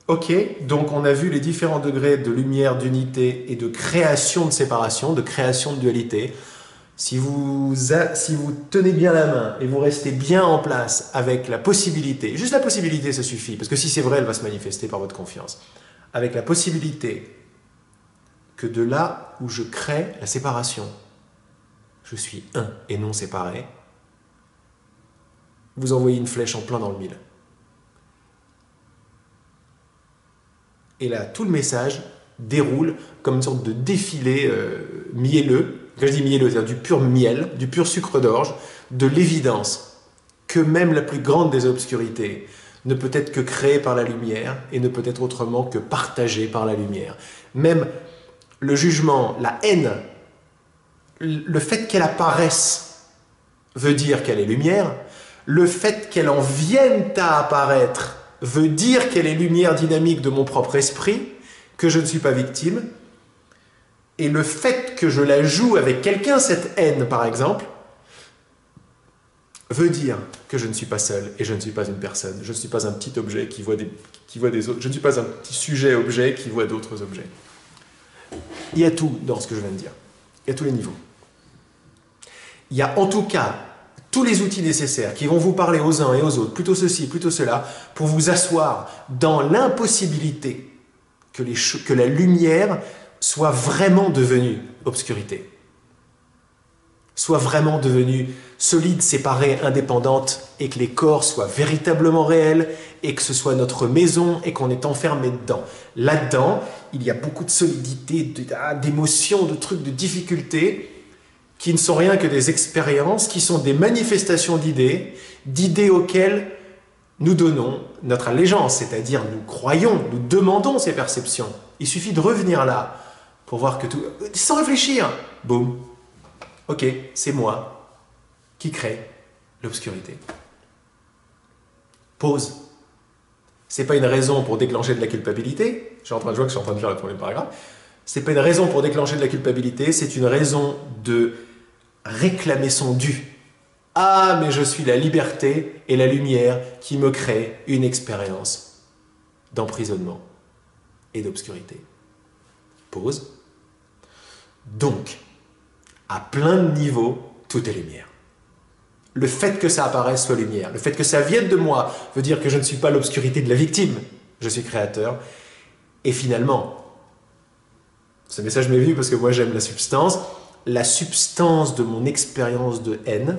Ok, donc on a vu les différents degrés de lumière, d'unité et de création de séparation, de création de dualité. Si vous tenez bien la main et vous restez bien en place avec la possibilité, juste la possibilité, ça suffit, parce que si c'est vrai, elle va se manifester par votre confiance. Avec la possibilité que de là où je crée la séparation, je suis un et non séparé, vous envoyez une flèche en plein dans le mille. Et là, tout le message déroule comme une sorte de défilé mielleux. Quand je dis mielleux, c'est-à-dire du pur miel, du pur sucre d'orge, de l'évidence que même la plus grande des obscurités ne peut être que créée par la lumière et ne peut être autrement que partagée par la lumière. Même le jugement, la haine, le fait qu'elle apparaisse veut dire qu'elle est lumière, le fait qu'elle en vienne à apparaître veut dire qu'elle est lumière dynamique de mon propre esprit, que je ne suis pas victime, et le fait que je la joue avec quelqu'un, cette haine par exemple, veut dire que je ne suis pas seul et je ne suis pas une personne, je ne suis pas un petit objet qui voit des autres, je ne suis pas un petit sujet-objet qui voit d'autres objets. Il y a tout dans ce que je viens de dire, il y a tous les niveaux. Il y a en tout cas tous les outils nécessaires qui vont vous parler aux uns et aux autres, plutôt ceci, plutôt cela, pour vous asseoir dans l'impossibilité que la lumière soit vraiment devenue obscurité, soit vraiment devenue solide, séparée, indépendante, et que les corps soient véritablement réels, et que ce soit notre maison, et qu'on est enfermé dedans. Là-dedans, il y a beaucoup de solidité, d'émotions, de trucs, de difficultés, qui ne sont rien que des expériences, qui sont des manifestations d'idées auxquelles nous donnons notre allégeance, c'est-à-dire nous croyons, nous demandons ces perceptions. Il suffit de revenir là pour voir que tout... Sans réfléchir, boum, ok, c'est moi qui crée l'obscurité. Pause. C'est pas une raison pour déclencher de la culpabilité. Je vois que je suis en train de faire le premier paragraphe. C'est pas une raison pour déclencher de la culpabilité, c'est une raison de réclamer son dû. Ah, mais je suis la liberté et la lumière qui me crée une expérience d'emprisonnement et d'obscurité. Pause. Donc, à plein de niveaux, tout est lumière. Le fait que ça apparaisse soit lumière, le fait que ça vienne de moi veut dire que je ne suis pas l'obscurité de la victime, je suis créateur. Et finalement, ce message m'est venu parce que moi j'aime la substance de mon expérience de haine,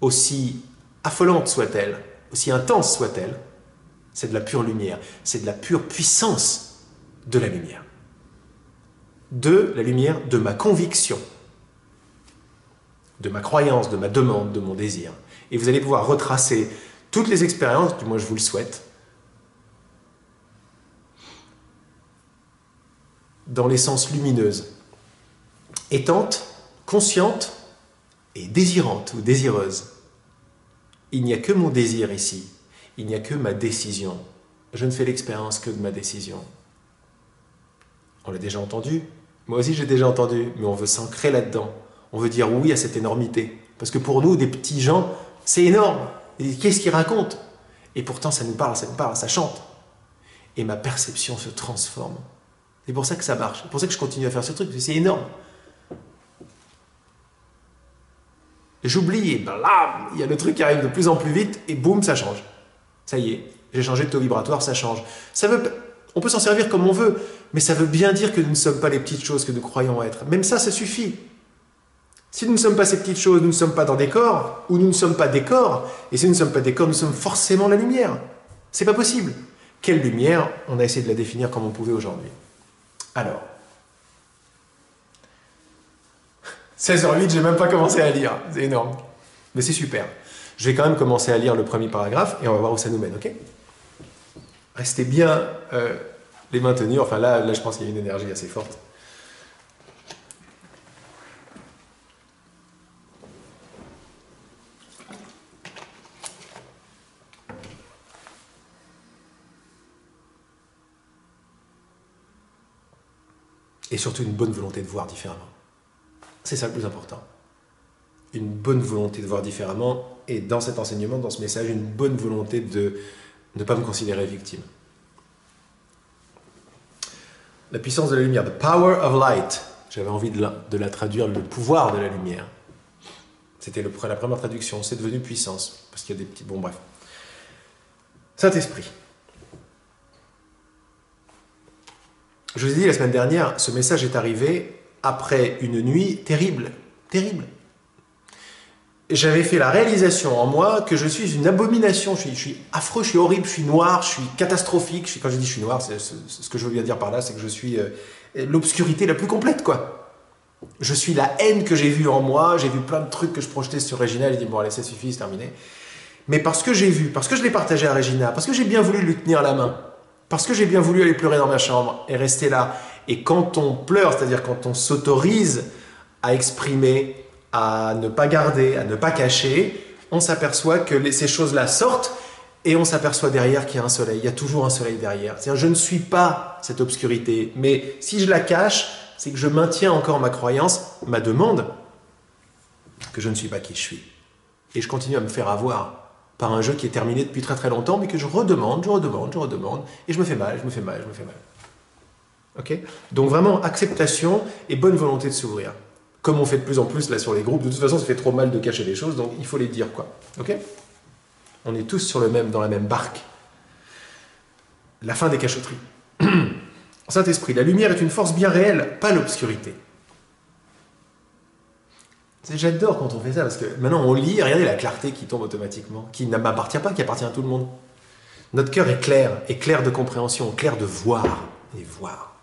aussi affolante soit-elle, aussi intense soit-elle, c'est de la pure lumière, c'est de la pure puissance de la lumière. De la lumière de ma conviction, de ma croyance, de ma demande, de mon désir. Et vous allez pouvoir retracer toutes les expériences, du moins je vous le souhaite, dans l'essence lumineuse, étante, consciente et désirante ou désireuse. Il n'y a que mon désir ici, il n'y a que ma décision. Je ne fais l'expérience que de ma décision. On l'a déjà entendu, moi aussi j'ai déjà entendu, mais on veut s'ancrer là-dedans. On veut dire oui à cette énormité. Parce que pour nous, des petits gens, c'est énorme. Et qu'est-ce qu'ils racontent? Et pourtant ça nous parle, ça chante. Et ma perception se transforme. C'est pour ça que ça marche. C'est pour ça que je continue à faire ce truc, parce que c'est énorme. J'oublie et blam, il y a le truc qui arrive de plus en plus vite et boum, ça change. Ça y est, J'ai changé de taux vibratoire, ça change. On peut s'en servir comme on veut, mais ça veut bien dire que nous ne sommes pas les petites choses que nous croyons être. Même ça suffit. Si nous ne sommes pas ces petites choses, nous ne sommes pas dans des corps, ou nous ne sommes pas des corps, et si nous ne sommes pas des corps, nous sommes forcément la lumière. C'est pas possible. Quelle lumière? On a essayé de la définir comme on pouvait aujourd'hui. Alors, 16h08, j'ai même pas commencé à lire. C'est énorme. Mais c'est super. Je vais quand même commencer à lire le premier paragraphe, et on va voir où ça nous mène, ok? Restez bien les mains tenues. Enfin là, je pense qu'il y a une énergie assez forte. Et surtout une bonne volonté de voir différemment. C'est ça le plus important. Une bonne volonté de voir différemment, et dans cet enseignement, dans ce message, une bonne volonté de ne pas me considérer victime. La puissance de la lumière, the power of light. J'avais envie de la traduire, le pouvoir de la lumière. C'était la première traduction, c'est devenu puissance, parce qu'il y a des petits... Bon, bref. Saint-Esprit. Je vous ai dit la semaine dernière, ce message est arrivé après une nuit terrible, terrible. J'avais fait la réalisation en moi que je suis une abomination, je suis affreux, je suis horrible, je suis noir, je suis catastrophique. Quand je dis je suis noir, ce que je veux bien dire par là, c'est que je suis l'obscurité la plus complète, quoi. Je suis la haine que j'ai vue en moi, j'ai vu plein de trucs que je projetais sur Regina, j'ai dit bon allez ça suffit, c'est terminé. Mais parce que j'ai vu, parce que je l'ai partagé à Regina, parce que j'ai bien voulu lui tenir la main, parce que j'ai bien voulu aller pleurer dans ma chambre et rester là. Et quand on pleure, c'est-à-dire quand on s'autorise à exprimer, à ne pas garder, à ne pas cacher, on s'aperçoit que ces choses-là sortent et on s'aperçoit derrière qu'il y a un soleil. Il y a toujours un soleil derrière. C'est-à-dire je ne suis pas cette obscurité, mais si je la cache, c'est que je maintiens encore ma croyance, ma demande, que je ne suis pas qui je suis. Et je continue à me faire avoir par un jeu qui est terminé depuis très très longtemps, mais que je redemande, et je me fais mal. Ok? Donc vraiment, acceptation et bonne volonté de s'ouvrir. Comme on fait de plus en plus là sur les groupes, de toute façon ça fait trop mal de cacher les choses, donc il faut les dire, quoi. Ok? On est tous dans la même barque. La fin des cachotteries. Saint-Esprit, la lumière est une force bien réelle, pas l'obscurité. J'adore quand on fait ça, parce que maintenant on lit, regardez la clarté qui tombe automatiquement, qui ne m'appartient pas, qui appartient à tout le monde. Notre cœur est clair de compréhension, clair de voir, et voir.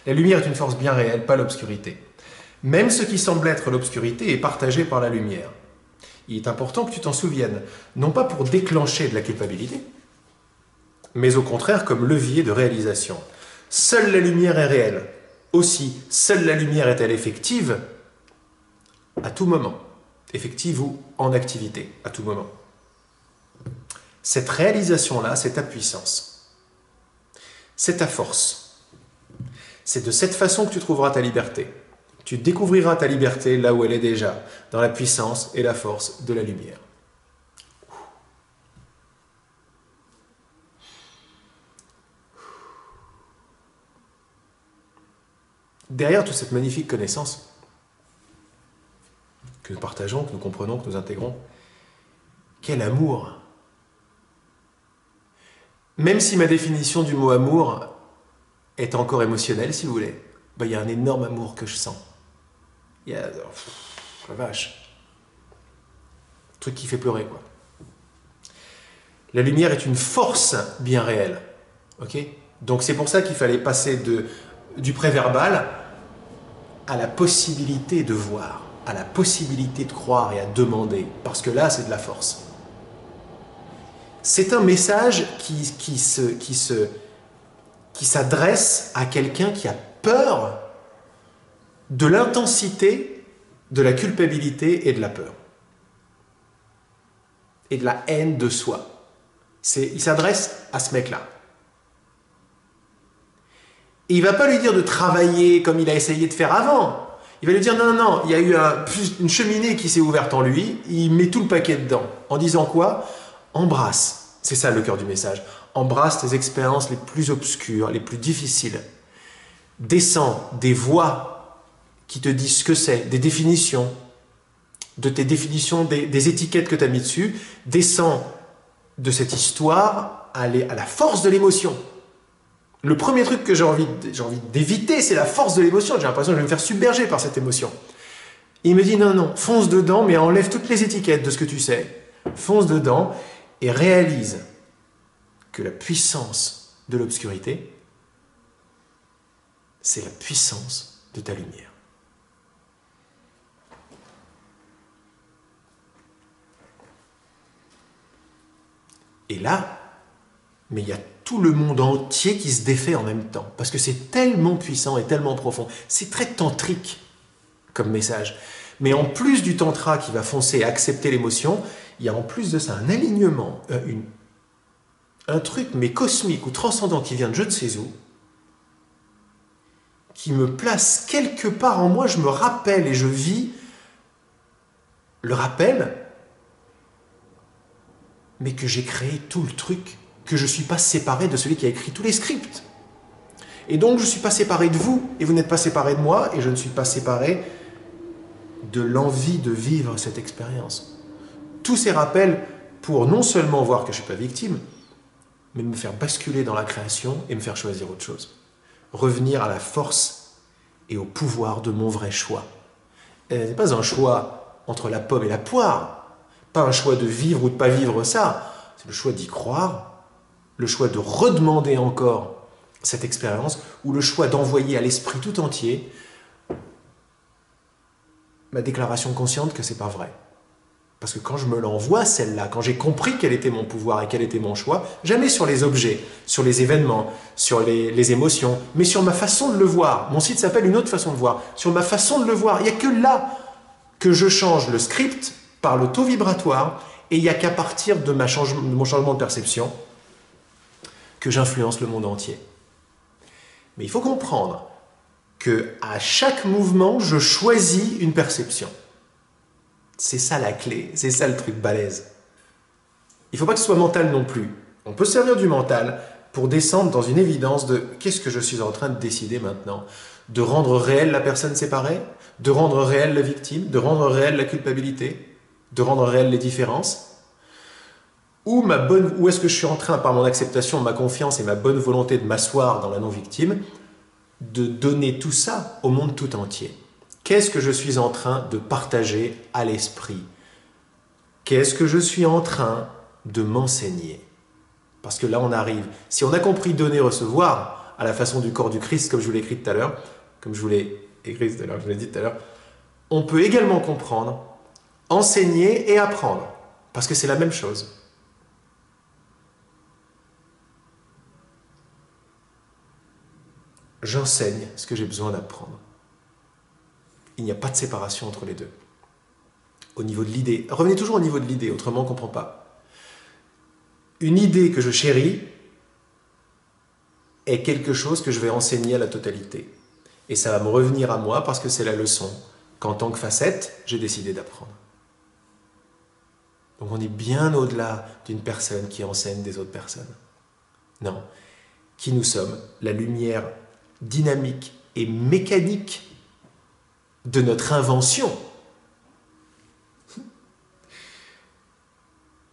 La lumière est une force bien réelle, pas l'obscurité. Même ce qui semble être l'obscurité est partagé par la lumière. Il est important que tu t'en souviennes, non pas pour déclencher de la culpabilité, mais au contraire comme levier de réalisation. Seule la lumière est réelle. Aussi, seule la lumière est-elle effective à tout moment. Effective ou en activité, à tout moment. Cette réalisation-là, c'est ta puissance. C'est ta force. C'est de cette façon que tu trouveras ta liberté. Tu découvriras ta liberté là où elle est déjà, dans la puissance et la force de la lumière. Derrière toute cette magnifique connaissance que nous partageons, que nous comprenons, que nous intégrons, quel amour! Même si ma définition du mot amour est encore émotionnelle, si vous voulez, il y a un énorme amour que je sens. Il y a... la vache. Truc qui fait pleurer, quoi. La lumière est une force bien réelle. Ok? Donc c'est pour ça qu'il fallait passer du préverbal à la possibilité de voir, à la possibilité de croire et à demander. Parce que là, c'est de la force. C'est un message qui s'adresse à quelqu'un qui a peur de l'intensité de la culpabilité et de la peur. Et de la haine de soi. Il s'adresse à ce mec-là. Et il ne va pas lui dire de travailler comme il a essayé de faire avant. Il va lui dire non, il y a eu une cheminée qui s'est ouverte en lui, il met tout le paquet dedans. En disant quoi? Embrasse. C'est ça le cœur du message. Embrasse tes expériences les plus obscures, les plus difficiles. Descends des voix qui te disent ce que c'est, des définitions, de tes définitions, des étiquettes que tu as mis dessus. Descends de cette histoire à la force de l'émotion. Le premier truc que j'ai envie d'éviter, c'est la force de l'émotion. J'ai l'impression que je vais me faire submerger par cette émotion. Il me dit non, non, fonce dedans, mais enlève toutes les étiquettes de ce que tu sais. Fonce dedans et réalise que la puissance de l'obscurité, c'est la puissance de ta lumière. Et là, mais il y a tout le monde entier qui se défait en même temps, parce que c'est tellement puissant et tellement profond. C'est très tantrique comme message. Mais en plus du tantra qui va foncer et accepter l'émotion, il y a en plus de ça un alignement, un truc mais cosmique ou transcendant qui vient de je ne sais où, qui me place quelque part en moi, je me rappelle et je vis le rappel, mais que j'ai créé tout le truc, que je ne suis pas séparé de celui qui a écrit tous les scripts. Et donc je ne suis pas séparé de vous, et vous n'êtes pas séparé de moi, et je ne suis pas séparé de l'envie de vivre cette expérience. Tous ces rappels pour non seulement voir que je ne suis pas victime, mais me faire basculer dans la création et me faire choisir autre chose. Revenir à la force et au pouvoir de mon vrai choix. Ce n'est pas un choix entre la pomme et la poire, pas un choix de vivre ou de ne pas vivre ça, c'est le choix d'y croire, le choix de redemander encore cette expérience, ou le choix d'envoyer à l'esprit tout entier ma déclaration consciente que c'est pas vrai. Parce que quand je me l'envoie, celle-là, quand j'ai compris quel était mon pouvoir et quel était mon choix, jamais sur les objets, sur les événements, sur les émotions, mais sur ma façon de le voir. Mon site s'appelle Une autre façon de voir. Sur ma façon de le voir, il n'y a que là que je change le script par le taux vibratoire, et il n'y a qu'à partir de mon changement de perception que j'influence le monde entier. Mais il faut comprendre qu'à chaque mouvement, je choisis une perception. C'est ça la clé, c'est ça le truc balèze. Il ne faut pas que ce soit mental non plus. On peut servir du mental pour descendre dans une évidence de qu'est-ce que je suis en train de décider maintenant? De rendre réelle la personne séparée? De rendre réelle la victime? De rendre réelle la culpabilité? De rendre réelles les différences? Ou est-ce que je suis en train, par mon acceptation, ma confiance et ma bonne volonté de m'asseoir dans la non-victime, de donner tout ça au monde tout entier? Qu'est-ce que je suis en train de partager à l'esprit? Qu'est-ce que je suis en train de m'enseigner? Parce que là, on arrive. Si on a compris donner, recevoir, à la façon du corps du Christ, comme je vous l'ai écrit tout à l'heure, comme je vous l'ai écrit tout à l'heure, je vous l'ai dit tout à l'heure, on peut également comprendre, enseigner et apprendre. Parce que c'est la même chose. J'enseigne ce que j'ai besoin d'apprendre. Il n'y a pas de séparation entre les deux. Au niveau de l'idée, revenez toujours au niveau de l'idée, autrement on ne comprend pas. Une idée que je chéris est quelque chose que je vais enseigner à la totalité. Et ça va me revenir à moi parce que c'est la leçon qu'en tant que facette, j'ai décidé d'apprendre. Donc on est bien au-delà d'une personne qui enseigne des autres personnes. Non. Qui nous sommes, la lumière dynamique et mécanique de notre invention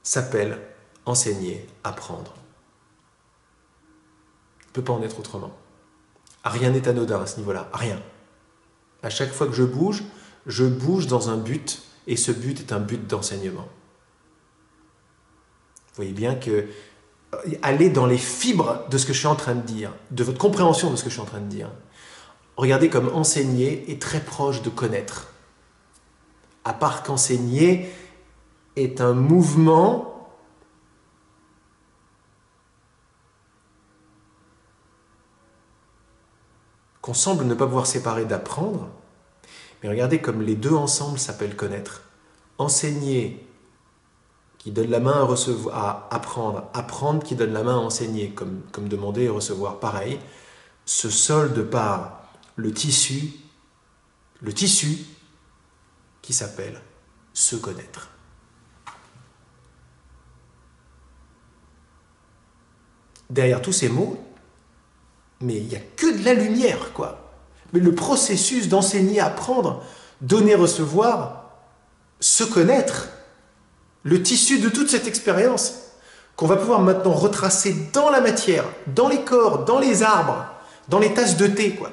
s'appelle enseigner, apprendre. Il ne peut pas en être autrement. Rien n'est anodin à ce niveau-là, rien. À chaque fois que je bouge dans un but, et ce but est un but d'enseignement. Vous voyez bien que allez dans les fibres de ce que je suis en train de dire, de votre compréhension de ce que je suis en train de dire. Regardez comme enseigner est très proche de connaître. À part qu'enseigner est un mouvement qu'on semble ne pas pouvoir séparer d'apprendre, mais regardez comme les deux ensemble s'appellent connaître. Enseigner qui donne la main à recevoir, à apprendre, apprendre qui donne la main à enseigner, comme demander et recevoir, pareil, se solde par le tissu qui s'appelle se connaître. Derrière tous ces mots, mais il n'y a que de la lumière, quoi. Mais le processus d'enseigner, apprendre, donner, recevoir, se connaître, le tissu de toute cette expérience, qu'on va pouvoir maintenant retracer dans la matière, dans les corps, dans les arbres, dans les tasses de thé, quoi,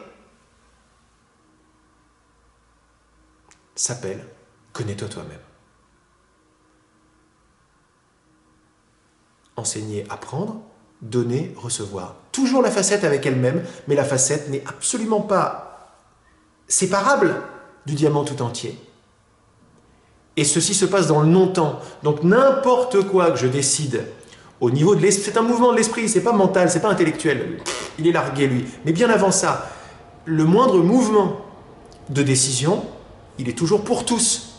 s'appelle « Connais-toi toi-même ». Enseigner, apprendre, donner, recevoir. Toujours la facette avec elle-même, mais la facette n'est absolument pas séparable du diamant tout entier. Et ceci se passe dans le non-temps. Donc n'importe quoi que je décide au niveau de l'esprit, c'est un mouvement de l'esprit, c'est pas mental, c'est pas intellectuel. Il est largué, lui. Mais bien avant ça, le moindre mouvement de décision, il est toujours pour tous.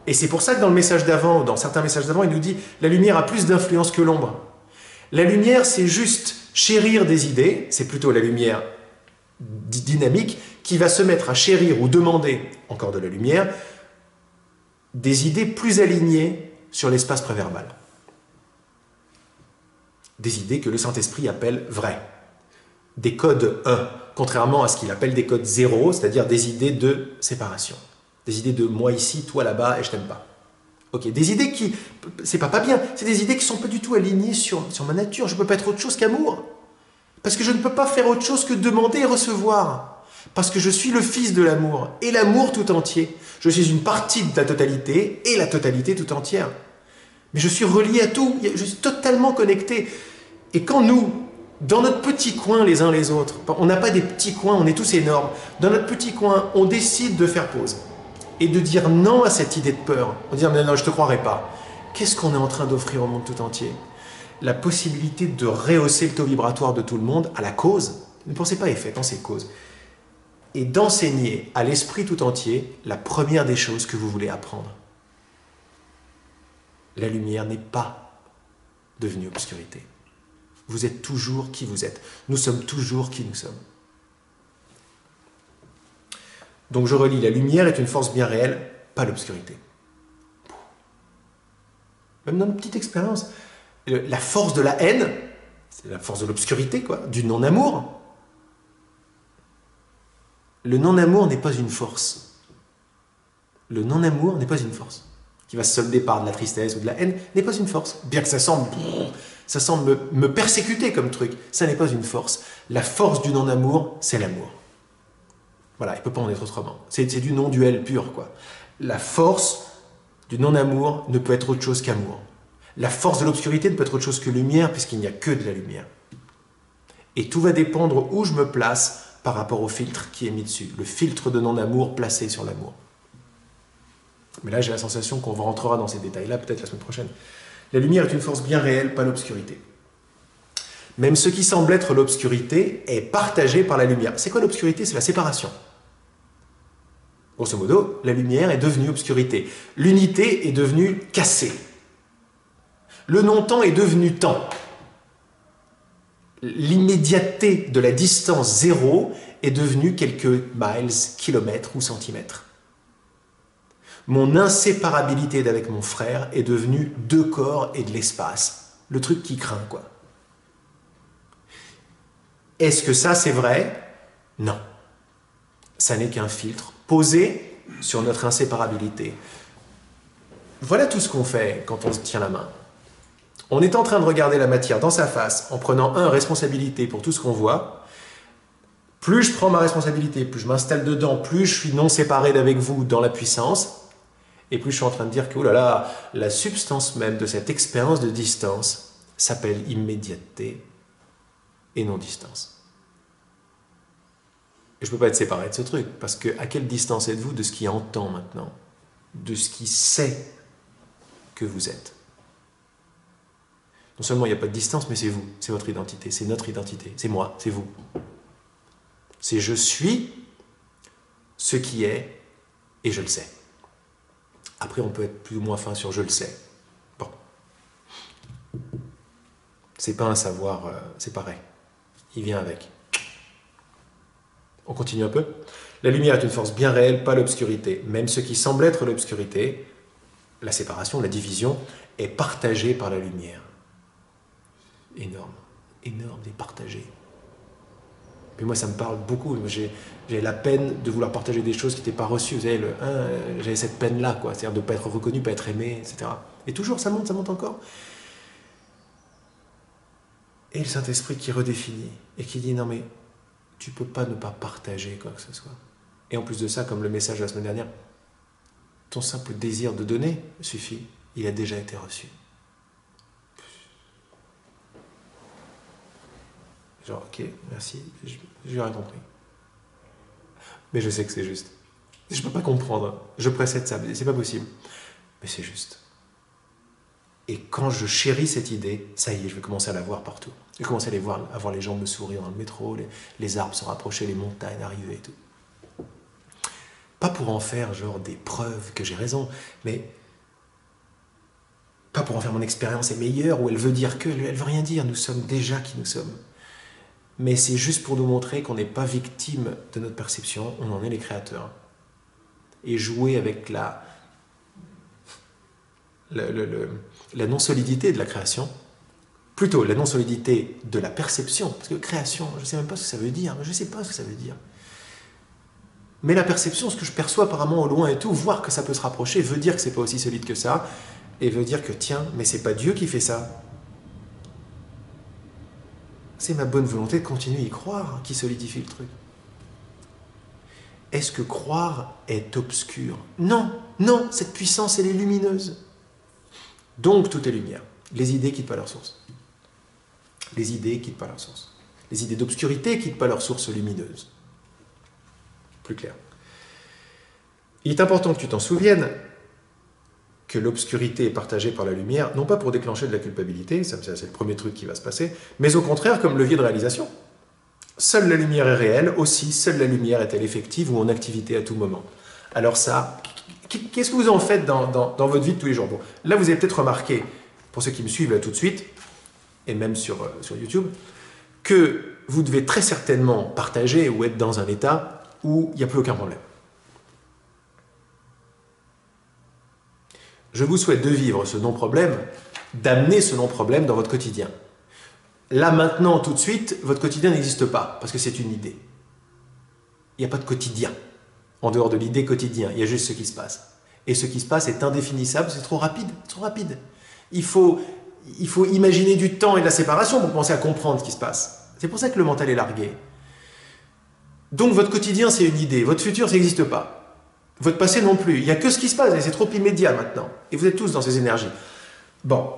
Et c'est pour ça que dans le message d'avant, dans certains messages d'avant, il nous dit « La lumière a plus d'influence que l'ombre ». La lumière, c'est juste chérir des idées, c'est plutôt la lumière dynamique qui va se mettre à chérir ou demander, encore de la lumière, des idées plus alignées sur l'espace préverbal. Des idées que le Saint-Esprit appelle vraies. Des codes 1, contrairement à ce qu'il appelle des codes 0, c'est-à-dire des idées de séparation. Des idées de moi ici, toi là-bas, et je t'aime pas. Ok, des idées qui, c'est pas bien, c'est des idées qui sont pas du tout alignées sur ma nature. Je peux pas être autre chose qu'amour. Parce que je ne peux pas faire autre chose que demander et recevoir. Parce que je suis le fils de l'amour, et l'amour tout entier. Je suis une partie de la totalité, et la totalité tout entière. Mais je suis relié à tout, je suis totalement connecté. Et quand nous, dans notre petit coin les uns les autres, on n'a pas des petits coins, on est tous énormes, dans notre petit coin, on décide de faire pause. Et de dire non à cette idée de peur. On dit non, non, je ne te croirai pas. Qu'est-ce qu'on est en train d'offrir au monde tout entier? La possibilité de rehausser le taux vibratoire de tout le monde à la cause. Ne pensez pas effet, pensez cause. Et d'enseigner à l'esprit tout entier la première des choses que vous voulez apprendre. La lumière n'est pas devenue obscurité. Vous êtes toujours qui vous êtes. Nous sommes toujours qui nous sommes. Donc je relis, la lumière est une force bien réelle, pas l'obscurité. Même dans une petite expérience, la force de la haine, c'est la force de l'obscurité, quoi, du non-amour. Le non-amour n'est pas une force. Le non-amour n'est pas une force. Qui va se solder par de la tristesse ou de la haine, n'est pas une force. Bien que ça semble me persécuter comme truc, ça n'est pas une force. La force du non-amour, c'est l'amour. Voilà, il ne peut pas en être autrement. C'est du non-duel pur, quoi. La force du non-amour ne peut être autre chose qu'amour. La force de l'obscurité ne peut être autre chose que lumière, puisqu'il n'y a que de la lumière. Et tout va dépendre où je me place par rapport au filtre qui est mis dessus. Le filtre de non-amour placé sur l'amour. Mais là, j'ai la sensation qu'on rentrera dans ces détails-là peut-être la semaine prochaine. La lumière est une force bien réelle, pas l'obscurité. Même ce qui semble être l'obscurité est partagé par la lumière. C'est quoi l'obscurité? C'est la séparation. Grosso modo, la lumière est devenue obscurité. L'unité est devenue cassée. Le non-temps est devenu temps. L'immédiateté de la distance zéro est devenue quelques miles, kilomètres ou centimètres. Mon inséparabilité d'avec mon frère est devenue deux corps et de l'espace. Le truc qui craint, quoi. Est-ce que ça, c'est vrai? Non. Ça n'est qu'un filtre posé sur notre inséparabilité. Voilà tout ce qu'on fait quand on se tient la main. On est en train de regarder la matière dans sa face en prenant, responsabilité pour tout ce qu'on voit. Plus je prends ma responsabilité, plus je m'installe dedans, plus je suis non séparé d'avec vous dans la puissance, et plus je suis en train de dire que, oh là là, la substance même de cette expérience de distance s'appelle immédiateté et non-distance. Et je ne peux pas être séparé de ce truc, parce que à quelle distance êtes-vous de ce qui entend maintenant, de ce qui sait que vous êtes? Non seulement il n'y a pas de distance, mais c'est vous, c'est votre identité, c'est notre identité, c'est moi, c'est vous. C'est je suis ce qui est et je le sais. Après, on peut être plus ou moins fin sur je le sais. Bon. C'est pas un savoir séparé. Il vient avec. On continue un peu. La lumière est une force bien réelle, pas l'obscurité. Même ce qui semble être l'obscurité, la séparation, la division, est partagée par la lumière. Énorme. Énorme et partagé. Puis moi, ça me parle beaucoup. J'ai la peine de vouloir partager des choses qui n'étaient pas reçues. Vous savez, j'avais cette peine-là, quoi. C'est-à-dire de ne pas être reconnu, pas être aimé, etc. Et toujours, ça monte encore. Et le Saint-Esprit qui redéfinit et qui dit non mais tu peux pas ne pas partager quoi que ce soit. Et en plus de ça, comme le message de la semaine dernière, ton simple désir de donner suffit, il a déjà été reçu. Genre ok, merci, j'ai rien compris. Mais je sais que c'est juste. Je peux pas comprendre, je précède ça, c'est pas possible. Mais c'est juste. Et quand je chéris cette idée, ça y est, je vais commencer à la voir partout. Je vais commencer à voir les gens me sourire dans le métro, les arbres se rapprocher, les montagnes arriver et tout. Pas pour en faire genre des preuves que j'ai raison, mais pas pour en faire mon expérience est meilleure ou elle veut dire que, elle veut rien dire, nous sommes déjà qui nous sommes. Mais c'est juste pour nous montrer qu'on n'est pas victime de notre perception, on en est les créateurs. Et jouer avec la non-solidité de la création, plutôt la non-solidité de la perception, parce que création, je ne sais même pas ce que ça veut dire, je ne sais pas ce que ça veut dire. Mais la perception, ce que je perçois apparemment au loin et tout, voir que ça peut se rapprocher, veut dire que c'est pas aussi solide que ça, et veut dire que tiens, mais c'est pas Dieu qui fait ça. C'est ma bonne volonté de continuer à y croire qui solidifie le truc. Est-ce que croire est obscur? Non, non, cette puissance, elle est lumineuse. Donc tout est lumière. Les idées quittent pas leur source. Les idées quittent pas leur source. Les idées d'obscurité quittent pas leur source lumineuse. Plus clair. Il est important que tu t'en souviennes que l'obscurité est partagée par la lumière, non pas pour déclencher de la culpabilité, ça c'est le premier truc qui va se passer, mais au contraire comme levier de réalisation. Seule la lumière est réelle, aussi seule la lumière est-elle effective ou en activité à tout moment. Alors ça, qu'est-ce que vous en faites dans votre vie de tous les jours? Bon, là, vous avez peut-être remarqué, pour ceux qui me suivent là tout de suite, et même sur YouTube, que vous devez très certainement partager ou être dans un état où il n'y a plus aucun problème. Je vous souhaite de vivre ce non-problème, d'amener ce non-problème dans votre quotidien. Là, maintenant, tout de suite, votre quotidien n'existe pas, parce que c'est une idée. Il n'y a pas de quotidien. En dehors de l'idée quotidien, il y a juste ce qui se passe. Et ce qui se passe est indéfinissable, c'est trop rapide, trop rapide. Il faut imaginer du temps et de la séparation pour commencer à comprendre ce qui se passe. C'est pour ça que le mental est largué. Donc votre quotidien, c'est une idée. Votre futur, ça n'existe pas. Votre passé non plus. Il n'y a que ce qui se passe et c'est trop immédiat maintenant. Et vous êtes tous dans ces énergies. Bon.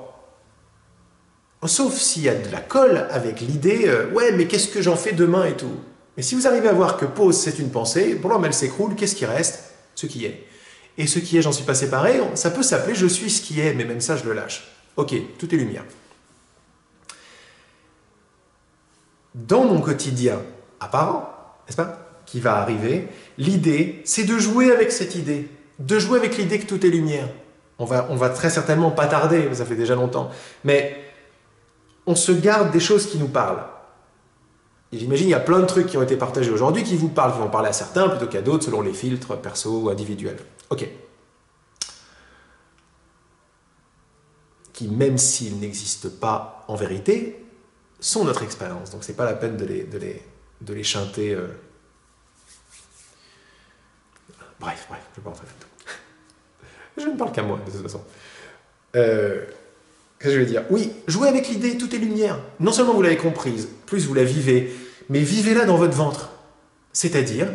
Sauf s'il y a de la colle avec l'idée ouais, mais qu'est-ce que j'en fais demain et tout. Et si vous arrivez à voir que pause, c'est une pensée, pour l'homme, elle s'écroule, qu'est-ce qui reste? Ce qui est. Et ce qui est, j'en suis pas séparé, ça peut s'appeler je suis ce qui est, mais même ça, je le lâche. Ok, tout est lumière. Dans mon quotidien apparent, n'est-ce pas, qui va arriver, l'idée, c'est de jouer avec cette idée, de jouer avec l'idée que tout est lumière. On va très certainement pas tarder, ça fait déjà longtemps, mais on se garde des choses qui nous parlent. Et j'imagine il y a plein de trucs qui ont été partagés aujourd'hui qui vous parlent, qui vont parler à certains plutôt qu'à d'autres selon les filtres perso ou individuels. Ok. Qui, même s'ils n'existent pas en vérité, sont notre expérience. Donc c'est pas la peine de les chanter. Bref, je ne vais pas rentrer là-dedans. Je ne parle qu'à moi, de toute façon. Qu'est-ce que je vais dire? Oui, jouez avec l'idée, tout est lumière. Non seulement vous l'avez comprise, plus vous la vivez, mais vivez-la dans votre ventre. C'est-à-dire,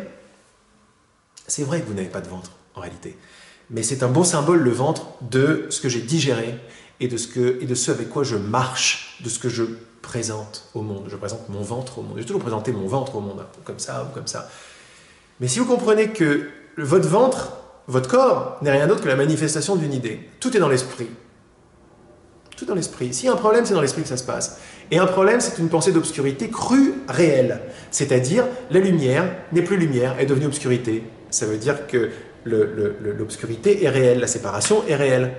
c'est vrai que vous n'avez pas de ventre, en réalité. Mais c'est un bon symbole, le ventre, de ce que j'ai digéré et de ce avec quoi je marche, de ce que je présente au monde. Je présente mon ventre au monde. J'ai toujours présenté mon ventre au monde, hein, comme ça ou comme ça. Mais si vous comprenez que votre ventre, votre corps, n'est rien d'autre que la manifestation d'une idée. Tout est dans l'esprit. Tout dans l'esprit. S'il y a un problème, c'est dans l'esprit que ça se passe. Et un problème, c'est une pensée d'obscurité crue, réelle. C'est-à-dire, la lumière n'est plus lumière, est devenue obscurité. Ça veut dire que l'obscurité est réelle, la séparation est réelle.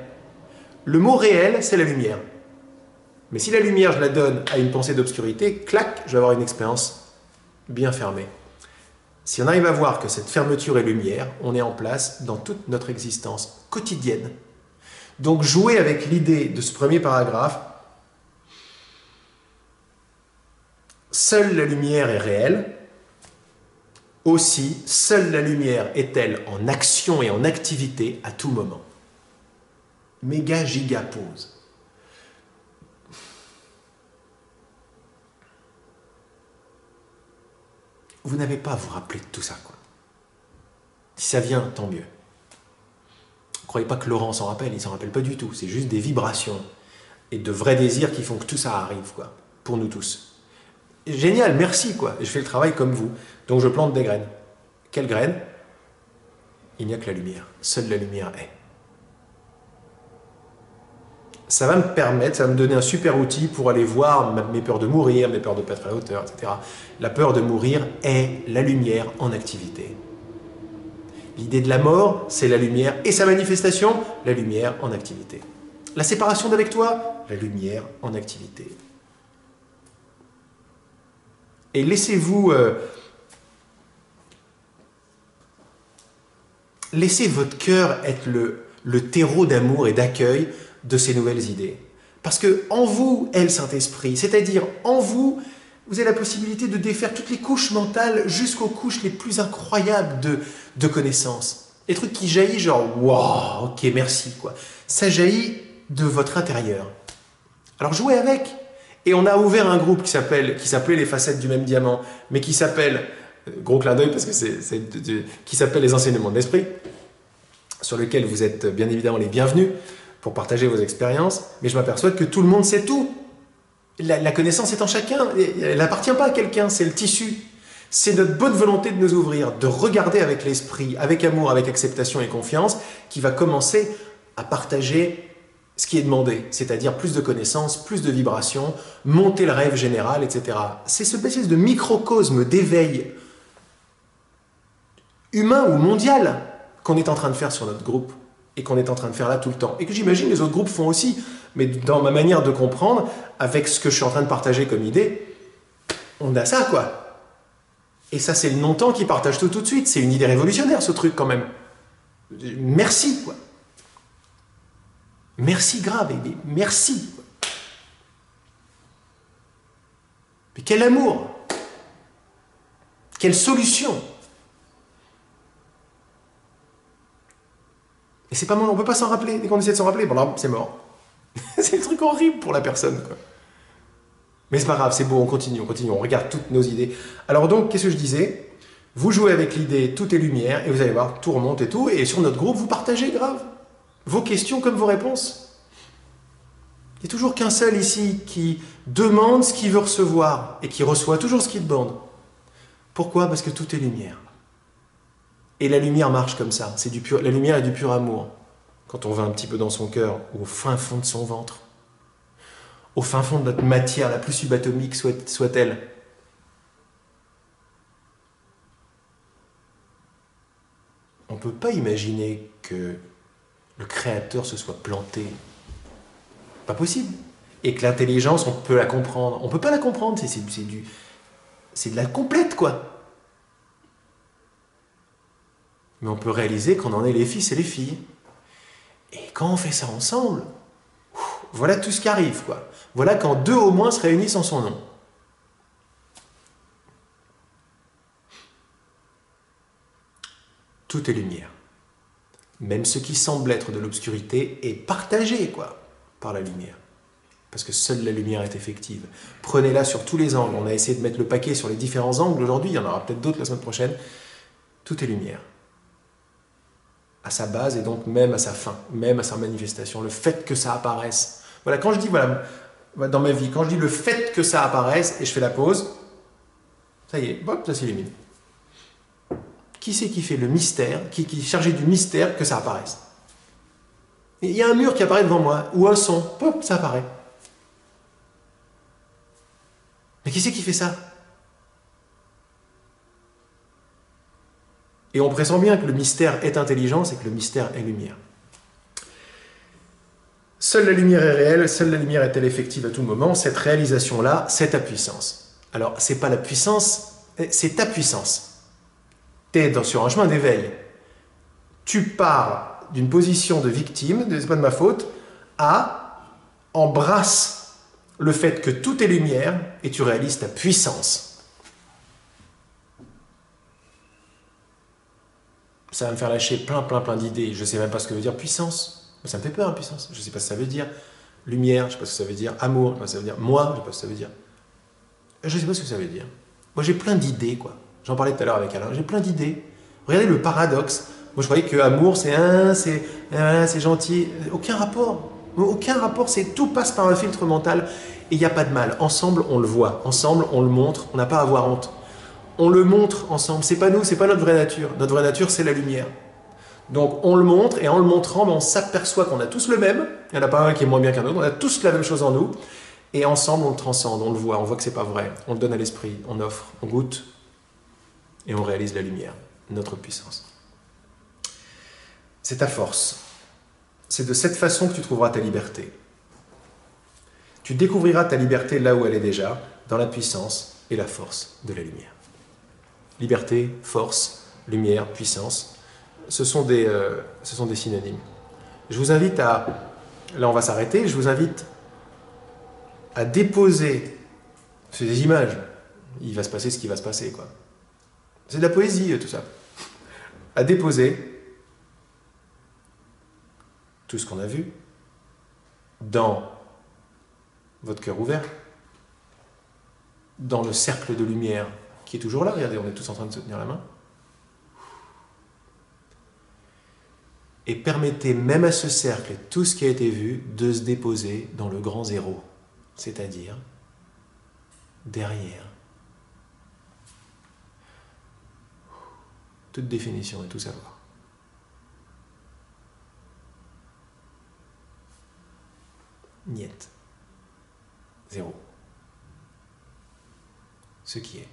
Le mot réel, c'est la lumière. Mais si la lumière, je la donne à une pensée d'obscurité, clac, je vais avoir une expérience bien fermée. Si on arrive à voir que cette fermeture est lumière, on est en place dans toute notre existence quotidienne. Donc jouer avec l'idée de ce premier paragraphe, seule la lumière est réelle, aussi seule la lumière est-elle en action et en activité à tout moment. Méga giga pause. vous n'avez pas à vous rappeler de tout ça, quoi. Si ça vient, tant mieux. Ne croyez pas que Laurent s'en rappelle, il s'en rappelle pas du tout. C'est juste des vibrations et de vrais désirs qui font que tout ça arrive, quoi, pour nous tous. Génial, merci, quoi. Je fais le travail comme vous. Donc je plante des graines. Quelles graines? Il n'y a que la lumière. Seule la lumière est. Ça va me permettre, ça va me donner un super outil pour aller voir mes peurs de mourir, mes peurs de ne pas être à la hauteur, etc. La peur de mourir est la lumière en activité. L'idée de la mort, c'est la lumière et sa manifestation, la lumière en activité. La séparation d'avec toi, la lumière en activité. Et laissez-vous... laissez votre cœur être le terreau d'amour et d'accueil de ces nouvelles idées. Parce que en vous est le Saint-Esprit, c'est-à-dire en vous, vous avez la possibilité de défaire toutes les couches mentales jusqu'aux couches les plus incroyables de connaissances. Les trucs qui jaillissent genre « Wow, ok, merci ». Ça jaillit de votre intérieur. Alors jouez avec. Et on a ouvert un groupe qui s'appelait Les Facettes du même diamant, mais qui s'appelle, gros clin d'œil parce que qui s'appelle Les Enseignements de l'Esprit, sur lequel vous êtes bien évidemment les bienvenus pour partager vos expériences, mais je m'aperçois que tout le monde sait tout. La connaissance est en chacun, elle n'appartient pas à quelqu'un, c'est le tissu. C'est notre bonne volonté de nous ouvrir, de regarder avec l'esprit, avec amour, avec acceptation et confiance, qui va commencer à partager ce qui est demandé, c'est-à-dire plus de connaissances, plus de vibrations, monter le rêve général, etc. C'est ce espèce de microcosme d'éveil humain ou mondial qu'on est en train de faire sur notre groupe et qu'on est en train de faire là tout le temps. Et que j'imagine les autres groupes font aussi, mais dans ma manière de comprendre, avec ce que je suis en train de partager comme idée, on a ça, quoi. Et ça, c'est le non-temps qui partage tout de suite. C'est une idée révolutionnaire, ce truc, quand même. Merci, quoi. Merci grave, et merci. Mais quel amour! Quelle solution! Et c'est pas bon, on peut pas s'en rappeler. Dès qu'on essaie de s'en rappeler, bon là, c'est mort. C'est un truc horrible pour la personne, quoi. Mais c'est pas grave, c'est beau, on continue, on regarde toutes nos idées. Alors donc, qu'est-ce que je disais? Vous jouez avec l'idée, tout est lumière, et vous allez voir, tout remonte et tout, et sur notre groupe, vous partagez grave. Vos questions comme vos réponses. Il n'y a toujours qu'un seul ici qui demande ce qu'il veut recevoir, et qui reçoit toujours ce qu'il demande. Pourquoi? Parce que tout est lumière. Et la lumière marche comme ça, la lumière est du pur amour. Quand on va un petit peu dans son cœur, au fin fond de son ventre, au fin fond de notre matière la plus subatomique soit-elle. On ne peut pas imaginer que le Créateur se soit planté. Pas possible. Et que l'intelligence, on peut la comprendre. On ne peut pas la comprendre, c'est de la complète, quoi. Mais on peut réaliser qu'on en est les fils et les filles. Et quand on fait ça ensemble, voilà tout ce qui arrive, quoi. Voilà quand deux au moins se réunissent en son nom. Tout est lumière. Même ce qui semble être de l'obscurité est partagé, quoi, par la lumière. Parce que seule la lumière est effective. Prenez-la sur tous les angles. On a essayé de mettre le paquet sur les différents angles aujourd'hui. Il y en aura peut-être d'autres la semaine prochaine. Tout est lumière. À sa base et donc même à sa fin, même à sa manifestation. Le fait que ça apparaisse. Voilà, quand je dis, voilà, dans ma vie, quand je dis le fait que ça apparaisse, et je fais la pause, ça y est, hop, ça s'illumine. Qui c'est qui fait le mystère, qui est chargé du mystère que ça apparaisse? Il y a un mur qui apparaît devant moi, ou un son, hop, ça apparaît. Mais qui c'est qui fait ça? Et on pressent bien que le mystère est intelligence et que le mystère est lumière. Seule la lumière est réelle, seule la lumière est-elle effective à tout moment. Cette réalisation-là, c'est ta puissance. Alors, c'est pas la puissance, c'est ta puissance. Tu es sur un chemin d'éveil. Tu pars d'une position de victime, c'est pas de ma faute, à embrasse le fait que tout est lumière et tu réalises ta puissance. Ça va me faire lâcher plein d'idées. Je ne sais même pas ce que veut dire puissance. Ça me fait peur, puissance. Je ne sais pas ce que ça veut dire. Lumière, je ne sais pas ce que ça veut dire. Amour, je ne sais pas ce que ça veut dire. Moi, je ne sais pas ce que ça veut dire. Je ne sais pas ce que ça veut dire. Moi, j'ai plein d'idées, quoi. J'en parlais tout à l'heure avec Alain. J'ai plein d'idées. Regardez le paradoxe. Moi, je croyais que amour, c'est c'est gentil. Aucun rapport. Aucun rapport. Tout passe par un filtre mental et il n'y a pas de mal. Ensemble, on le voit. Ensemble, on le montre. On n'a pas à avoir honte. On le montre ensemble. C'est pas nous, c'est pas notre vraie nature. Notre vraie nature, c'est la lumière. Donc, on le montre et en le montrant, on s'aperçoit qu'on a tous le même. Il n'y en a pas un qui est moins bien qu'un autre. On a tous la même chose en nous. Et ensemble, on le transcende. On le voit. On voit que c'est pas vrai. On le donne à l'esprit. On offre. On goûte. Et on réalise la lumière. Notre puissance. C'est ta force. C'est de cette façon que tu trouveras ta liberté. Tu découvriras ta liberté là où elle est déjà, dans la puissance et la force de la lumière. Liberté, force, lumière, puissance, ce sont des synonymes. Je vous invite à, là on va s'arrêter, je vous invite à déposer, c'est des images, il va se passer ce qui va se passer, quoi. C'est de la poésie, tout ça. À déposer tout ce qu'on a vu dans votre cœur ouvert, dans le cercle de lumière qui est toujours là. Regardez, on est tous en train de se tenir la main. Et permettez même à ce cercle et tout ce qui a été vu de se déposer dans le grand zéro, c'est-à-dire derrière toute définition et tout savoir. Niet. Zéro. Ce qui est.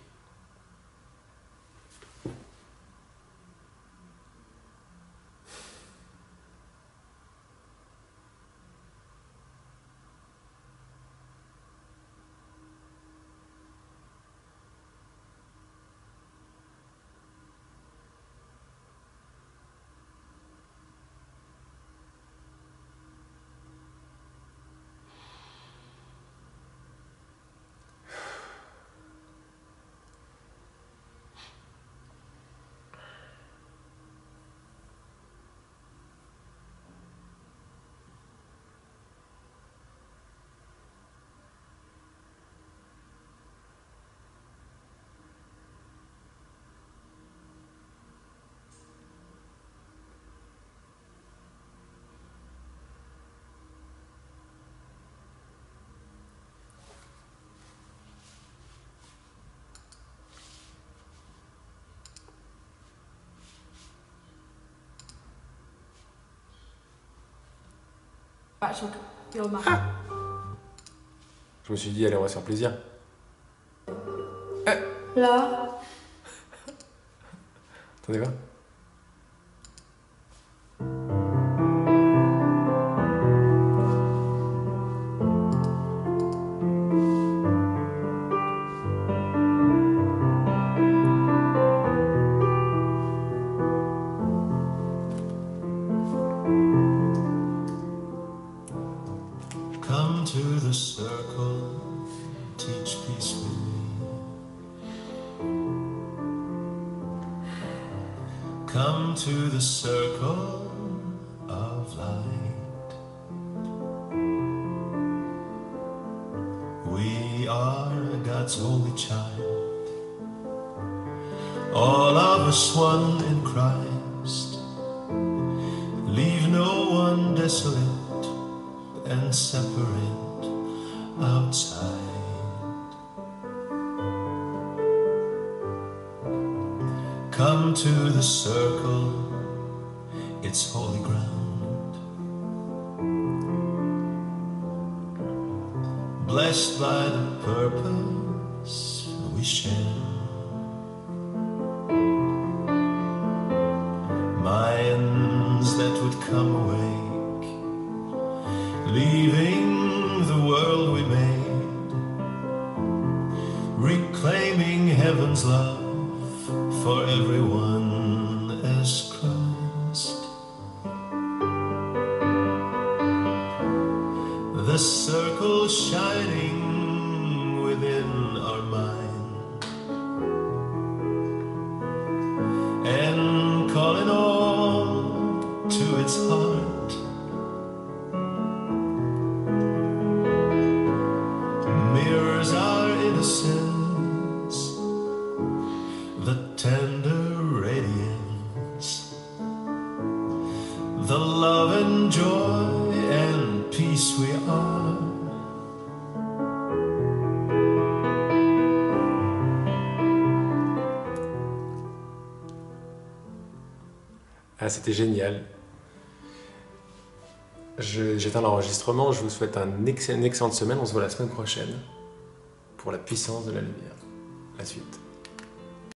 Je me suis dit, allez, on va se faire plaisir. Là. Attendez voir. Come to the circle, teach peace with me. Come to the circle of light. We are God's holy child, all of us one in Christ. Leave no one desolate and separate outside. Come to the circle, it's holy ground. Blessed by the purpose we share. Minds that would come awake, leaving the world we made, reclaiming heaven's love for everyone as Christ. The circle shining within our mind, and calling all to its heart. Mirrors our innocence, the the love and joy and peace we honor. Ah, c'était génial. J'éteins l'enregistrement, je vous souhaite une excellente semaine, on se voit la semaine prochaine pour la puissance de la lumière. La suite.